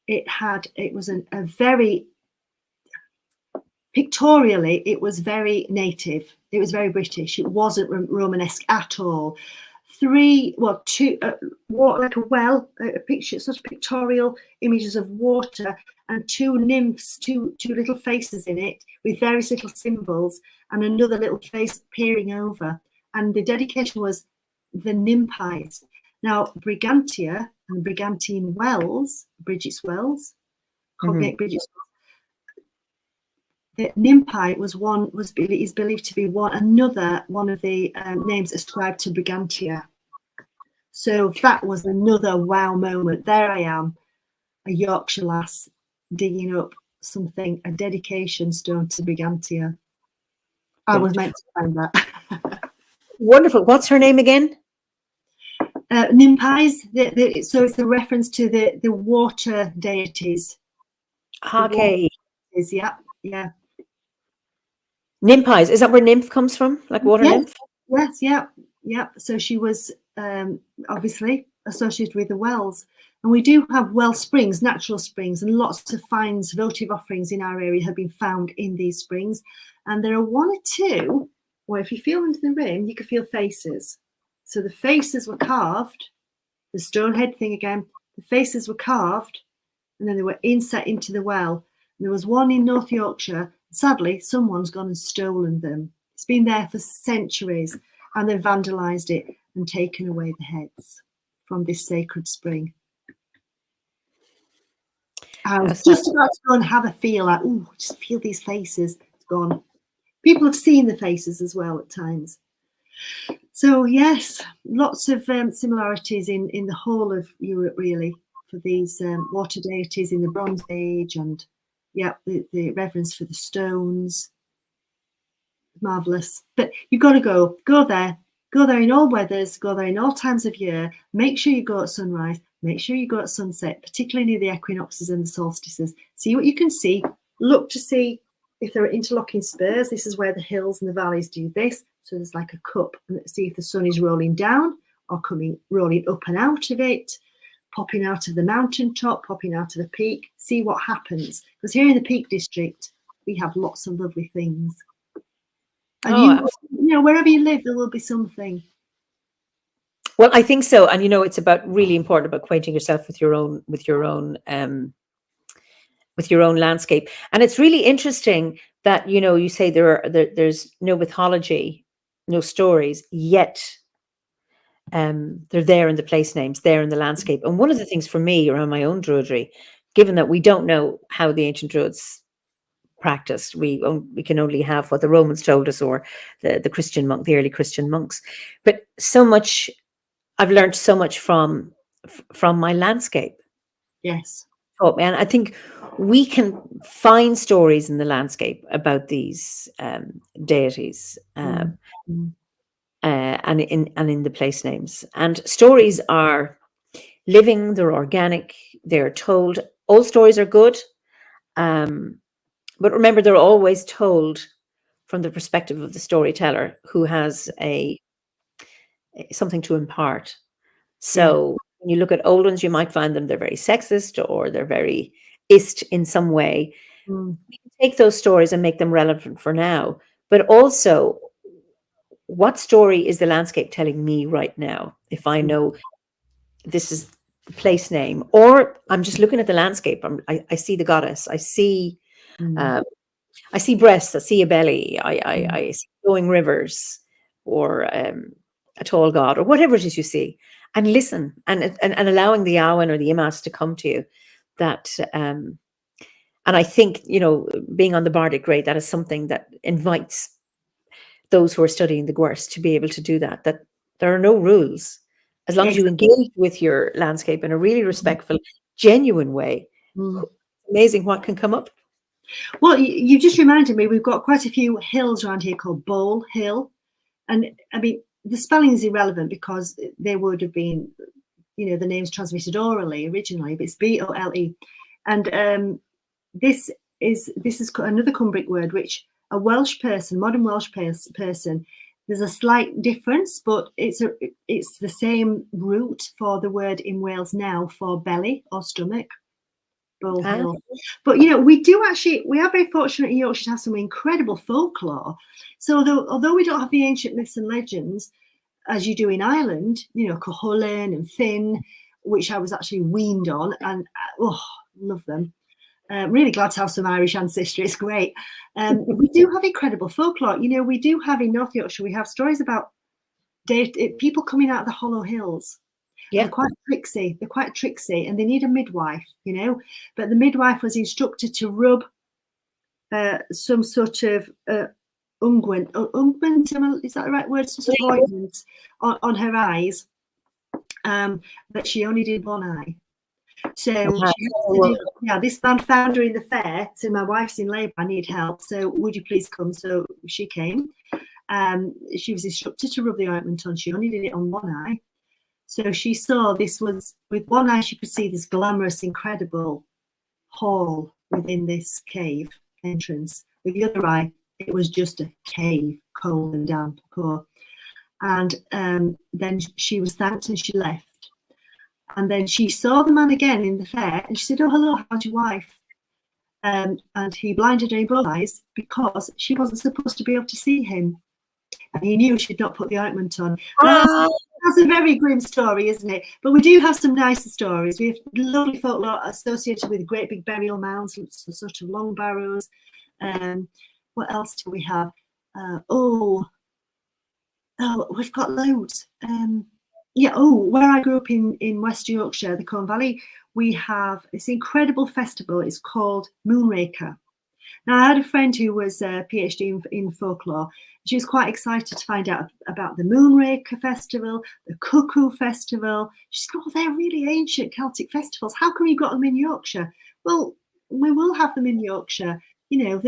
it was a very, pictorially, it was very native. It was very British. It wasn't Romanesque at all. Two, like a picture, sort of pictorial images of water, and 2 nymphs, two little faces in it with various little symbols, and another little face peering over. And the dedication was the Nymphais. Now, Brigantia and Brigantine wells, Bridget's wells, cognate Bridget's wells. The Nymphi is believed to be one of the names ascribed to Brigantia. So that was another wow moment. There I am, a Yorkshire lass, digging up something, a dedication stone to Brigantia. I was meant to find that. Wonderful. What's her name again? Nymphais. So it's a reference to the water deities. Okay. Yeah. Nymphais. Is that where nymph comes from? Like water nymph? Yes, yeah. So she was obviously associated with the wells. And we do have well springs, natural springs, and lots of finds, votive offerings in our area have been found in these springs. And there are 1 or 2 where if you feel into the rim, you can feel faces. So the faces were carved, the stone head thing again, the faces were carved, and then they were inset into the well. And there was one in North Yorkshire. Sadly, someone's gone and stolen them. It's been there for centuries, and they've vandalised it and taken away the heads from this sacred spring. I was just about to go and have a feel, like, oh, just feel these faces. It's gone. People have seen the faces as well at times. So yes, lots of similarities in the whole of Europe, really, for these water deities in the Bronze Age, and the reverence for the stones. Marvelous. But you've got to go there in all weathers, go there in all times of year. Make sure you go at sunrise, make sure you go at sunset, particularly near the equinoxes and the solstices. See what you can see. Look to see if there are interlocking spurs. This is where the hills and the valleys do this. So there's like a cup, and see if the sun is rolling down or rolling up and out of it, popping out of the mountaintop, popping out of the peak. See what happens. Because here in the Peak District, we have lots of lovely things. And wherever you live, there will be something. Well, I think so. And it's really important about acquainting yourself with your own landscape. And it's really interesting that you say there's no mythology, no stories, yet they're there in the place names, there in the landscape. And one of the things for me around my own druidry, given that we don't know how the ancient druids practiced, we can only have what the Romans told us, or the early Christian monks. But so much, I've learned so much from my landscape. Yes. Oh man, I think we can find stories in the landscape about these deities, and in the place names. And stories are living, they're organic, they're told. Old stories are good. But remember, they're always told from the perspective of the storyteller, who has something to impart. So when you look at old ones, you might find they're very sexist, or they're very ist in some way. We can take those stories and make them relevant for now. But also, what story is the landscape telling me right now? If I know this is the place name, or I'm just looking at the landscape, I see the goddess, I see breasts, I see a belly, I see flowing rivers, or a tall god, or whatever it is you see, and listen, and allowing the Awen or the Imas to come to you. That and I think being on the bardic grade, that is something that invites those who are studying the Gwers to be able to do that, that there are no rules. As long as you engage with your landscape in a really respectful, genuine way, amazing what can come up. Well, you just reminded me, we've got quite a few hills around here called Bole Hill. And I mean, the spelling is irrelevant because they would have been, you know, the names transmitted orally originally, but it's B-O-L-E. And this is another Cumbric word, which a Welsh person, modern Welsh person, there's a slight difference, but it's the same root for the word in Wales now for belly or stomach. Bole Hill. But you know, we are very fortunate in Yorkshire to have some incredible folklore. So although we don't have the ancient myths and legends as you do in Ireland, you know, Cuchulainn and Finn, which I was actually weaned on, and love them. Really glad to have some Irish ancestry. It's great. We do have incredible folklore. You know, we do have in North Yorkshire, we have stories about people coming out of the Hollow Hills. Yeah. They're quite tricksy, and they need a midwife, you know. But the midwife was instructed to rub some sort of unguent, is that the right word? Some sort of ointment on her eyes, but she only did one eye. So this man found her in the fair. So my wife's in labour, I need help. So would you please come? So she came. She was instructed to rub the ointment on. She only did it on one eye. So she saw this was, with one eye, she could see this glamorous, incredible hall within this cave entrance. With the other eye, it was just a cave, cold and damp, poor. And then she was thanked and she left. And then she saw the man again in the fair and she said, "Oh, hello, how's your wife?" And he blinded her in both eyes because she wasn't supposed to be able to see him. And he knew she'd not put the ointment on. That's a very grim story, isn't it? But we do have some nicer stories. We have lovely folklore associated with great big burial mounds, sort of long barrows. What else do we have? We've got loads. Where I grew up in West Yorkshire, the Colne Valley, we have this incredible festival. It's called Moonraker. Now, I had a friend who was a PhD in folklore. She was quite excited to find out about the Moonraker festival, the Cuckoo festival. She said, "Oh, they're really ancient Celtic festivals. How come you got them in Yorkshire?" Well, we will have them in Yorkshire. You know,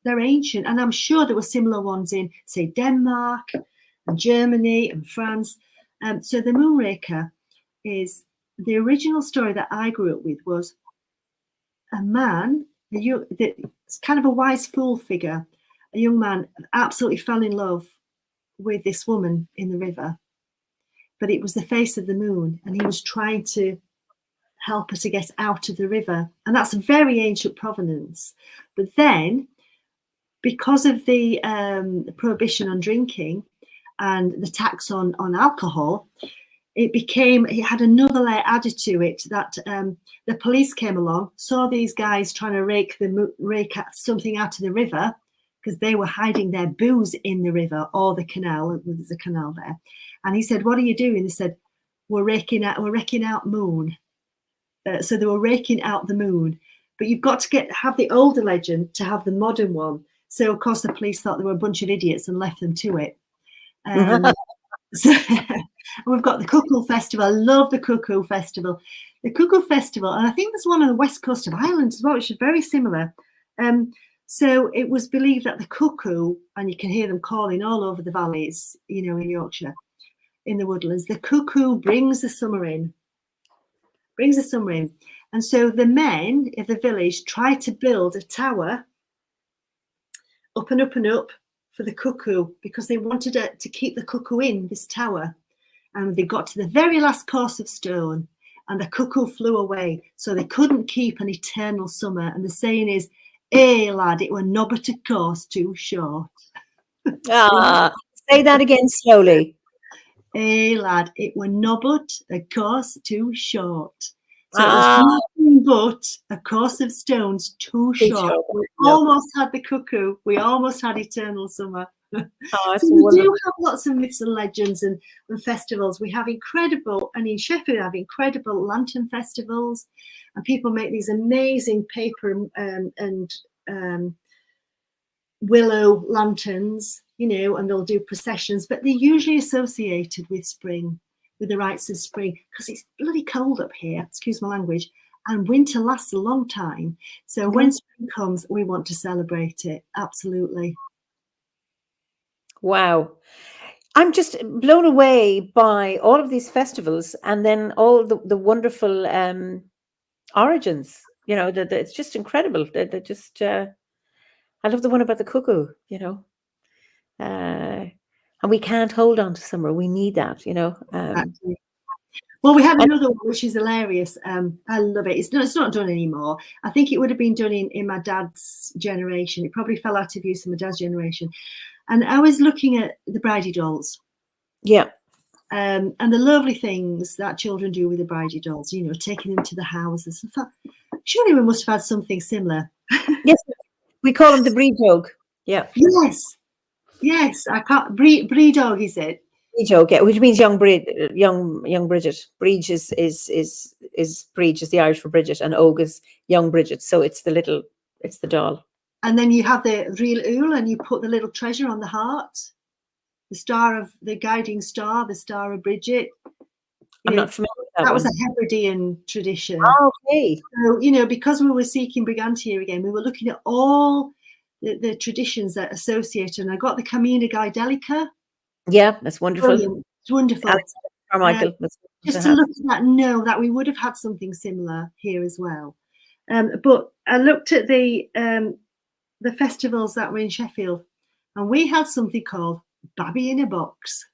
they're ancient, and I'm sure there were similar ones in, say, Denmark and Germany and France. So the Moonraker is the original story that I grew up with. Was a man, it's kind of a wise fool figure. A young man absolutely fell in love with this woman in the river, but it was the face of the moon, and he was trying to help her to get out of the river. And that's a very ancient provenance. But then, because of the prohibition on drinking and the tax on alcohol, it had another layer added to it, that the police came along, saw these guys trying to rake something out of the river, because they were hiding their booze in the river or the canal. There's a canal there. And he said, "What are you doing?" They said, we're raking out moon. So they were raking out the moon. But you've got to have the older legend to have the modern one. So of course the police thought they were a bunch of idiots and left them to it. So we've got the Cuckoo Festival. I love the Cuckoo Festival. The Cuckoo Festival, and I think there's one on the west coast of Ireland as well, which is very similar. So it was believed that the cuckoo, and you can hear them calling all over the valleys, you know, in Yorkshire, in the woodlands, the cuckoo brings the summer in. And so the men of the village tried to build a tower up and up and up for the cuckoo, because they wanted to keep the cuckoo in this tower. And they got to the very last course of stone, and the cuckoo flew away. So they couldn't keep an eternal summer. And the saying is, "Eh, lad, it were nobbut a course too short." Say that again slowly. "Eh, lad, it were nobbut a course too short." So it was nothing but a course of stones too short. We almost had the cuckoo. We almost had eternal summer. So we do have lots of myths and legends and festivals. We have incredible, and in Sheffield we have incredible lantern festivals, and people make these amazing paper and willow lanterns. you know, and they'll do processions, but they're usually associated with spring, with the rites of spring, because it's bloody cold up here, excuse my language, and winter lasts a long time. So when spring comes, we want to celebrate it. Absolutely. Wow. I'm just blown away by all of these festivals, and then all the wonderful origins. You know, it's just incredible. They're just, I love the one about the cuckoo, you know. And we can't hold on to summer. We need that, you know. Exactly. Well, we have another one which is hilarious. I love it. It's not done anymore. I think it would have been done in my dad's generation. It probably fell out of use in my dad's generation. And I was looking at the Bridie dolls. Yeah. And the lovely things that children do with the Bridie dolls, you know, taking them to the houses. I thought, surely we must have had something similar. Yes, we call them the Bridie dog. Yeah. Yes. I can't. Bridie dog, is it? Bridie dog, yeah, which means young Bridget. Bridge is Bridge is the Irish for Bridget, and Og is young Bridget. So it's the doll. And then you have the real ool, and you put the little treasure on the heart. The guiding star, the Star of Bridget. I'm not familiar with that. That was a Hebridean tradition. Oh, okay. So, you know, because we were seeking Brigantia again, we were looking at all the traditions that associate, and I got the Camina Gaidelica. Yeah, that's wonderful. Brilliant. It's wonderful. Carmichael. Just to look at that, know that we would have had something similar here as well. But I looked at the festivals that were in Sheffield, and we had something called Babby in a Box.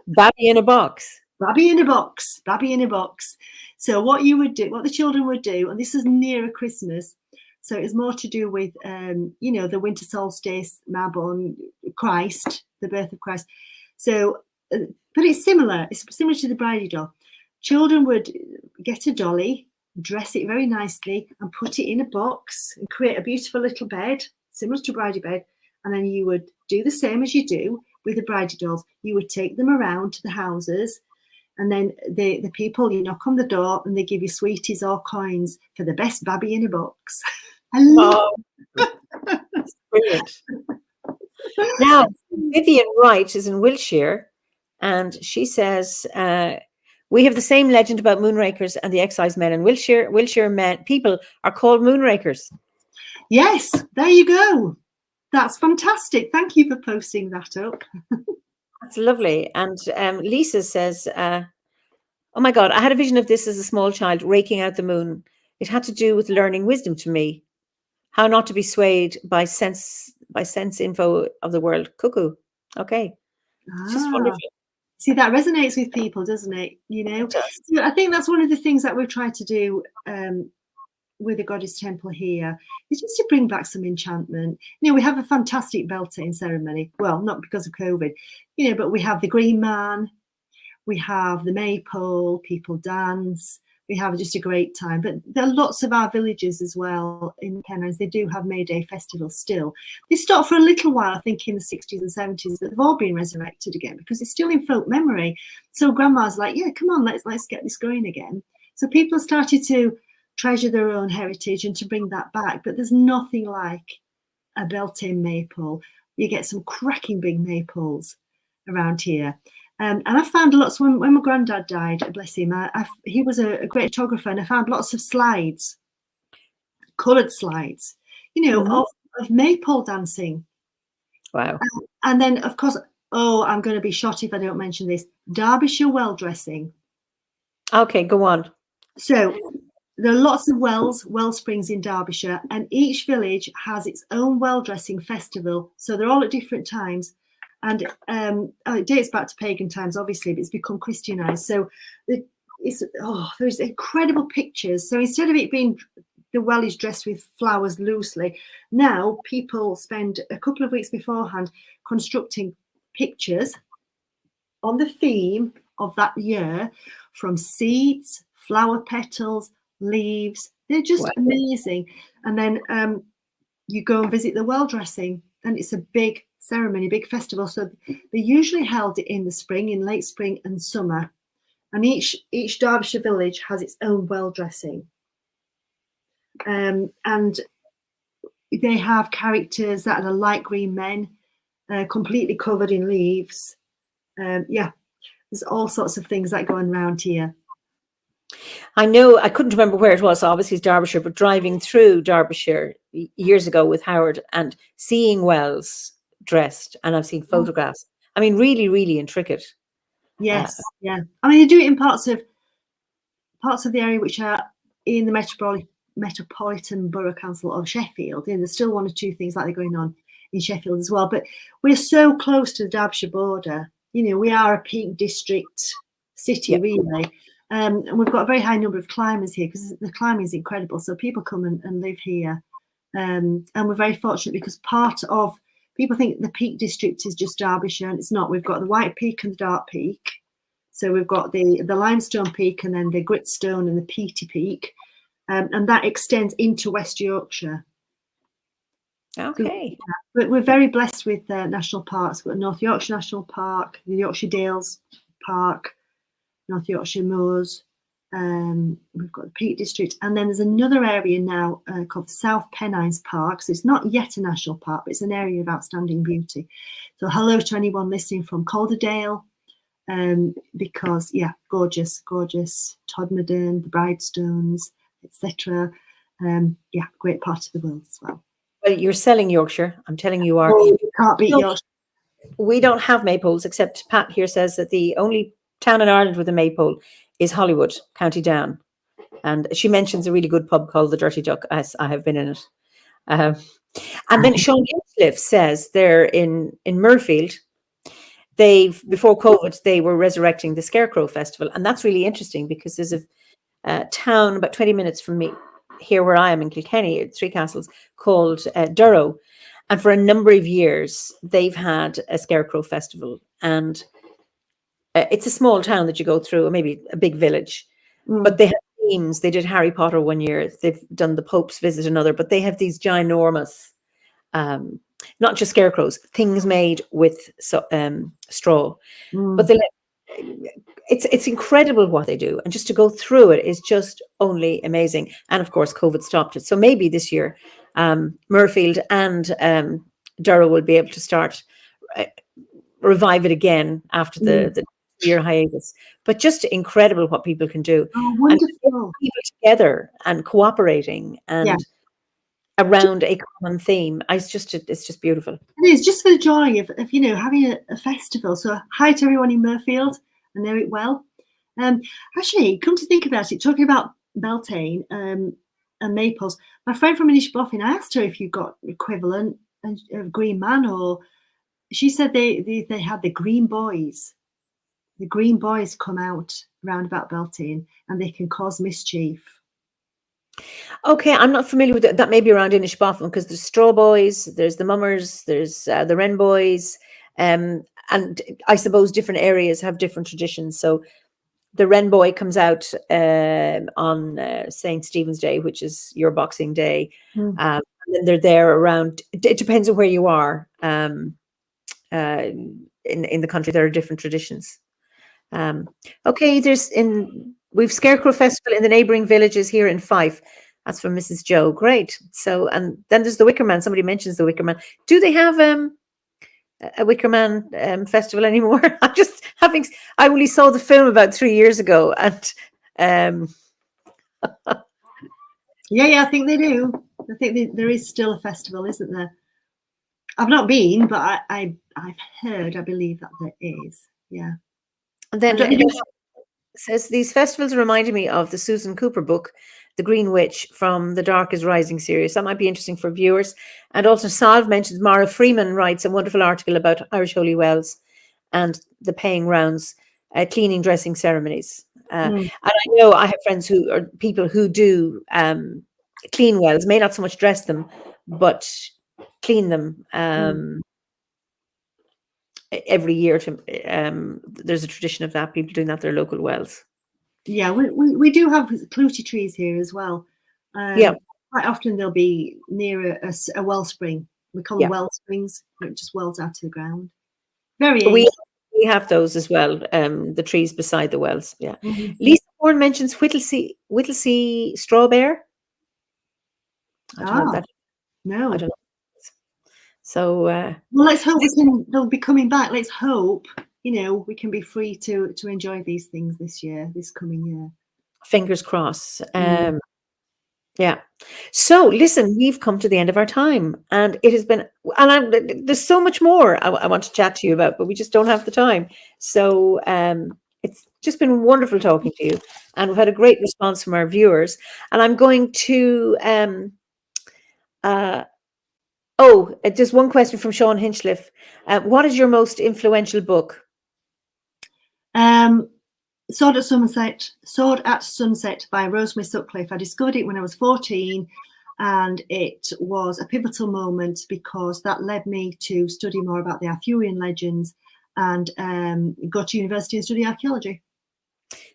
Babby in a box. Babby in a box. Babby in a box. So what you would do, what the children would do, and this is nearer Christmas, so it's more to do with, you know, the winter solstice, Mabon, Christ, the birth of Christ. So, but it's similar. It's similar to the Bridie doll. Children would get a dolly, dress it very nicely, and put it in a box and create a beautiful little bed, similar to Bridie bed. And then you would do the same as you do with the Bridie dolls. You would take them around to the houses, and then the people, you knock on the door and they give you sweeties or coins for the best babby in a box. I love That's brilliant. Now, Vivian Wright is in Wiltshire, and she says, we have the same legend about moonrakers and the excisemen in Wiltshire. Wiltshire people are called moonrakers. Yes, there you go. That's fantastic. Thank you for posting that up. That's lovely. And Lisa says, oh my God, I had a vision of this as a small child raking out the moon. It had to do with learning wisdom to me. How not to be swayed by sense info of the world. Cuckoo. Okay. It's just wonderful. See, that resonates with people, doesn't it? You know, so I think that's one of the things that we're trying to do with the Goddess Temple here, is just to bring back some enchantment. You know, we have a fantastic beltane ceremony. Well, not because of COVID, you know, but we have the Green Man, we have the Maypole, people dance, we have just a great time. But there are lots of our villages as well in Pennines. They do have May Day festivals still. They stopped for a little while, I think, in the 60s and 70s, but they've all been resurrected again because it's still in folk memory. So grandma's like, yeah, come on, let's get this going again. So people have started to treasure their own heritage and to bring that back. But there's nothing like a Beltane maple. You get some cracking big maples around here. And I found lots, when my granddad died, bless him, he was a great photographer, and I found lots of slides, coloured slides, you know, of maypole dancing. Wow. And then, of course, I'm going to be shot if I don't mention this, Derbyshire well dressing. Okay, go on. So there are lots of well springs in Derbyshire, and each village has its own well dressing festival. So they're all at different times. And it dates back to pagan times, obviously, but it's become Christianized. So there's incredible pictures. So instead of it being the well is dressed with flowers loosely, now people spend a couple of weeks beforehand constructing pictures on the theme of that year, from seeds, flower petals, leaves. They're just amazing. And then you go and visit the well dressing, and it's a big ceremony, big festival. So they're usually held in the spring, in late spring and summer. And each Derbyshire village has its own well dressing. And they have characters that are light green men. completely covered in leaves. Yeah, there's all sorts of things that go on around here. I know, I couldn't remember where it was, so obviously it's Derbyshire, but driving through Derbyshire years ago with Howard and seeing wells dressed, and I've seen photographs. I mean, really, really intricate. Yes, yeah. I mean, they do it in parts of the area which are in the Metropolitan Borough Council of Sheffield. And there's still one or two things like that going on in Sheffield as well. But we're so close to the Derbyshire border. You know, we are a peak district city, really. And we've got a very high number of climbers here because the climbing is incredible. So people come and live here. And we're very fortunate because part of people think the Peak District is just Derbyshire, and it's not. We've got the White Peak and the Dark Peak. So we've got the Limestone Peak and then the Gritstone and the Peaty Peak. And that extends into West Yorkshire. Okay. So, we're very blessed with national parks. We've got North Yorkshire National Park, the Yorkshire Dales Park, North Yorkshire Moors. We've got the Peak District, and then there's another area now called South Pennines Park. So it's not yet a national park, but it's an area of outstanding beauty. So hello to anyone listening from Calderdale, because gorgeous Todmorden, the Bridestones, etc. Yeah, great part of the world as well. Well, you're selling Yorkshire. I'm telling you are. Oh, you can't beat Yorkshire. We don't have maypoles, except Pat here says that the only town in Ireland with a maypole is Hollywood, County Down. And she mentions a really good pub called the Dirty Duck, as I have been in it. And then Sean Hinchliffe says they're in Murfield. Before COVID, they were resurrecting the Scarecrow Festival. And that's really interesting because there's a town about 20 minutes from me, here where I am in Kilkenny, at Three Castles, called Durrow. And for a number of years, they've had a Scarecrow Festival. And it's a small town that you go through, or maybe a big village. But they have themes. They did Harry Potter one year. They've done the Pope's visit another. But they have these ginormous, not just scarecrows, things made with straw. But it's incredible what they do. And just to go through it is just only amazing. And of course, COVID stopped it. So maybe this year, Murfield and Durrow will be able to start revive it again after the year hiatus. But just incredible what people can do. Oh, wonderful. And people together and cooperating and around a common theme. It's just beautiful. It is, just for the joy of having a festival. So hi to everyone in Murfield. I know it well. Actually, come to think about it, talking about Beltane and maples, my friend from Inishbofin, I asked her if you got equivalent of Green Man, or she said they had the Green Boys. The Green Boys come out round about Beltane and they can cause mischief. Okay, I'm not familiar with that. That may be around Inishbofin because there's Straw Boys, there's the Mummers, there's the Wren Boys, and I suppose different areas have different traditions. So the Wren Boy comes out on St. Stephen's Day, which is your Boxing Day, and then they're there around. It depends on where you are in the country. There are different traditions. Okay, we've Scarecrow Festival in the neighbouring villages here in Fife. That's from Mrs. Joe. Great. So, and then there's the Wicker Man. Somebody mentions the Wicker Man. Do they have a Wicker Man festival anymore? I only saw the film about 3 years ago, and I think they do. I think there is still a festival, isn't there? I've not been, but I've heard. I believe that there is. Yeah. And then it says these festivals reminded me of the Susan Cooper book, The Green Witch, from the Dark is Rising series. That might be interesting for viewers. And also Salve mentions Mara Freeman writes a wonderful article about Irish Holy Wells and the paying rounds, cleaning, dressing ceremonies. And I know I have friends people who do clean wells, may not so much dress them, but clean them. Every year, there's a tradition of that, people doing that at their local wells. Yeah, we do have clootie trees here as well. Quite often they'll be near a wellspring. We call them well springs, just wells out to the ground. We have those as well, the trees beside the wells. Yeah. Lisa Bourne mentions Whittlesea straw bear. I don't know if that. No. I don't know. So well, let's hope they'll be coming back. Let's hope, we can be free to enjoy these things this coming year. Fingers crossed. Yeah. So listen, we've come to the end of our time, and it has been, there's so much more I want to chat to you about, but we just don't have the time. So it's just been wonderful talking to you, and we've had a great response from our viewers. And I'm going to just one question from Sean Hinchliffe. What is your most influential book? Sword at Sunset by Rosemary Sutcliffe. I discovered it when I was 14, and it was a pivotal moment because that led me to study more about the Arthurian legends and go to university and study archaeology.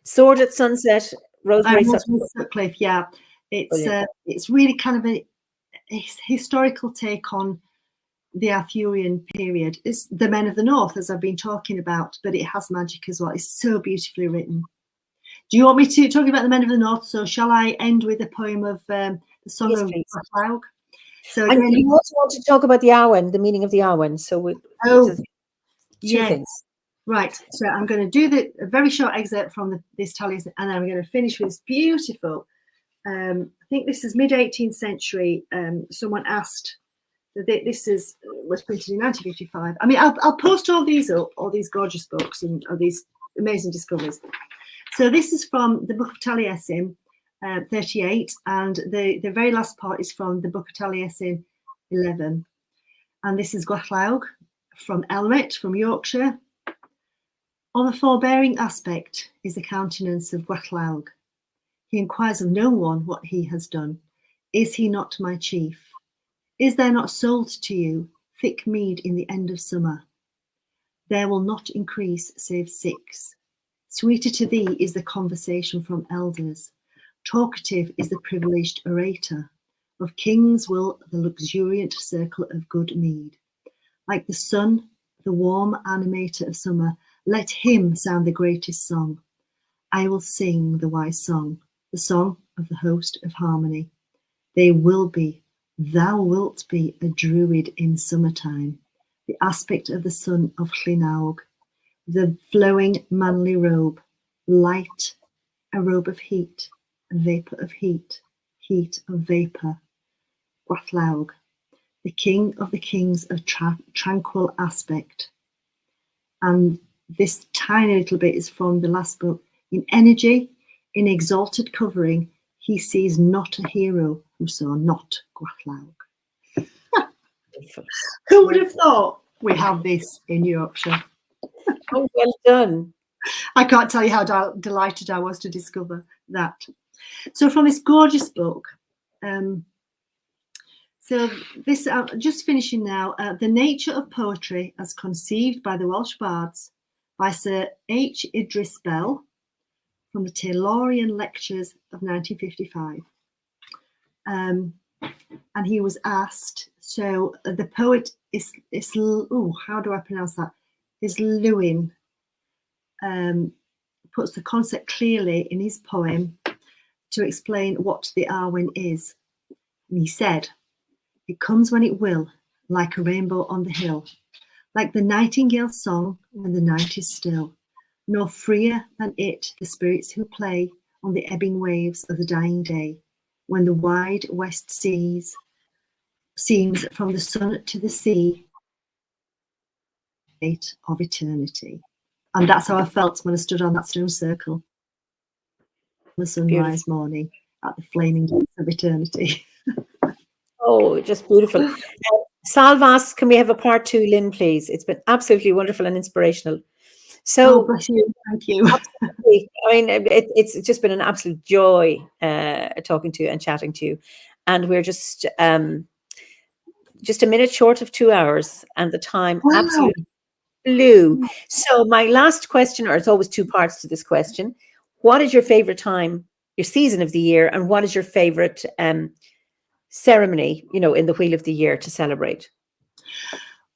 Sword at Sunset, Rosemary Sutcliffe. Yeah, it's really kind of a historical take on the Arthurian period. It's the Men of the North, as I've been talking about, but it has magic as well. It's so beautifully written. Do you want me to talk about the Men of the North? So shall I end with a poem of the Song of Gwatlaug? So again, you also want to talk about the Awen, the meaning of the Awen. So two things. Right. So I'm going to do a very short excerpt from this Talesin, and then I'm going to finish with this beautiful. I think this is mid-18th century. Someone asked. This was printed in 1955. I mean, I'll post all these up, all these gorgeous books and all these amazing discoveries. So this is from the Book of Talesin, 38, and the very last part is from the Book of Talesin, 11. And this is Gwatlaug from Elmet, from Yorkshire. Of a forbearing aspect is the countenance of Gwatlaug. He inquires of no one what he has done. Is he not my chief? Is there not sold to you thick mead in the end of summer? There will not increase save 6. Sweeter to thee is the conversation from elders. Talkative is the privileged orator. Of kings will the luxuriant circle of good mead. Like the sun, the warm animator of summer, let him sound the greatest song. I will sing the wise song, the song of the host of harmony. Thou wilt be a druid in summertime, the aspect of the son of Llinaug, the flowing manly robe, light, a robe of heat, a vapour of heat, heat of vapour. Gwatlaug, the king of the kings of tranquil aspect. And this tiny little bit is from the last book. In energy, in exalted covering, he sees not a hero who saw not Gwatlaug. Who would have thought we have this in Yorkshire? Oh, well done. I can't tell you how delighted I was to discover that. So from this gorgeous book, so this, just finishing now, The Nature of Poetry as Conceived by the Welsh Bards by Sir H. Idris Bell from the Taylorian Lectures of 1955. And he was asked, so the poet is how do I pronounce that? Is Lewin, puts the concept clearly in his poem to explain what the Awen is. And he said, it comes when it will, like a rainbow on the hill, like the nightingale's song when the night is still, nor freer than it the spirits who play on the ebbing waves of the dying day, when the wide west seas seems from the sun to the sea of eternity. And that's how I felt when I stood on that stone circle the sunrise morning at the flaming gates of eternity. Oh, just beautiful. Salvas, can we have a part 2, Lynne, please? It's been absolutely wonderful and inspirational. So, bless you. Thank you. Absolutely. I mean, it's just been an absolute joy talking to you and chatting to you. And we're just a minute short of 2 hours, and the time absolutely flew. So my last question, or it's always 2 parts to this question, what is your favorite time, your season of the year, and what is your favorite ceremony, in the Wheel of the Year to celebrate?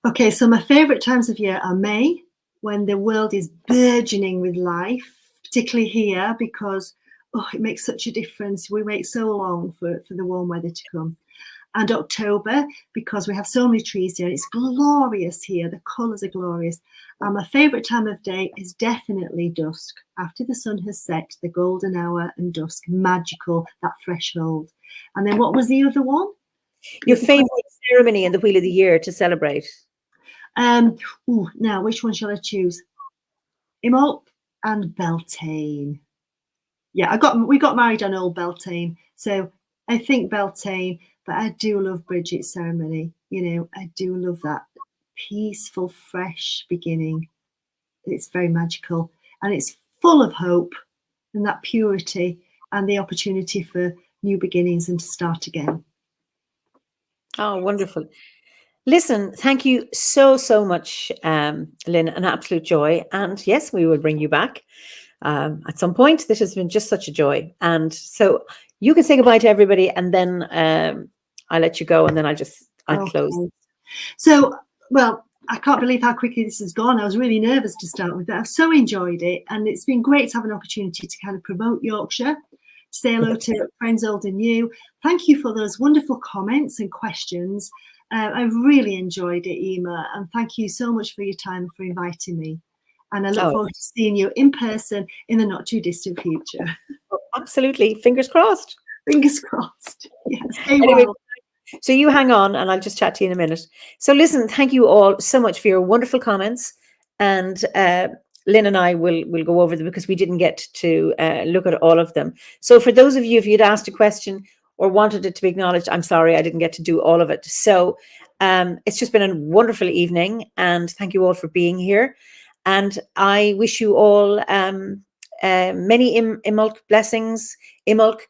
Okay, so my favorite times of year are May, when the world is burgeoning with life, particularly here, because it makes such a difference. We wait so long for the warm weather to come. and October, because we have so many trees here. It's glorious here. The colours are glorious. And my favourite time of day is definitely dusk. After the sun has set, the golden hour and dusk, magical, that threshold. And then what was the other one? Your favourite ceremony in the Wheel of the Year to celebrate? Now, which one shall I choose? Imbolc and Beltane. Yeah, we got married on Old Beltane, so I think Beltane, but I do love Bridget's ceremony. You know, I do love that peaceful, fresh beginning. It's very magical, and it's full of hope and that purity and the opportunity for new beginnings and to start again. Oh, wonderful. Listen, thank you so much, Lynne, an absolute joy. And yes, we will bring you back at some point. This has been just such a joy. And so you can say goodbye to everybody, and then I'll let you go, and then I'll close. So, well, I can't believe how quickly this has gone. I was really nervous to start with, but I've so enjoyed it. And it's been great to have an opportunity to kind of promote Yorkshire, say hello to friends old and new. Thank you for those wonderful comments and questions. I've really enjoyed it, Eimear, and thank you so much for your time and for inviting me. And I look forward to seeing you in person in the not too distant future. Oh, absolutely. Fingers crossed. Fingers crossed. Yes. Anyway, so you hang on and I'll just chat to you in a minute. So listen, thank you all so much for your wonderful comments. And Lynne and I will go over them because we didn't get to look at all of them. So for those of you, if you'd asked a question or wanted it to be acknowledged, I'm sorry, I didn't get to do all of it. So it's just been a wonderful evening, and thank you all for being here. And I wish you all many Imbolc blessings. Imbolc,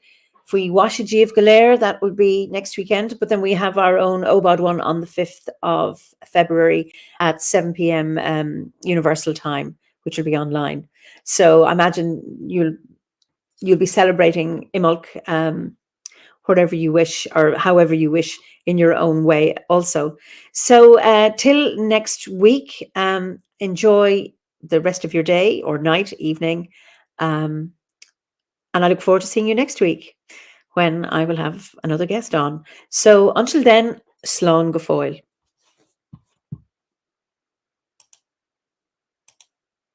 Fui Washaji of Galair, that will be next weekend. But then we have our own OBOD one on the 5th of February at 7 p.m. Universal Time, which will be online. So I imagine you'll be celebrating Imbolc whatever you wish or however you wish in your own way also. So till next week, enjoy the rest of your day or night, evening. And I look forward to seeing you next week when I will have another guest on. So until then, Slán go fóill.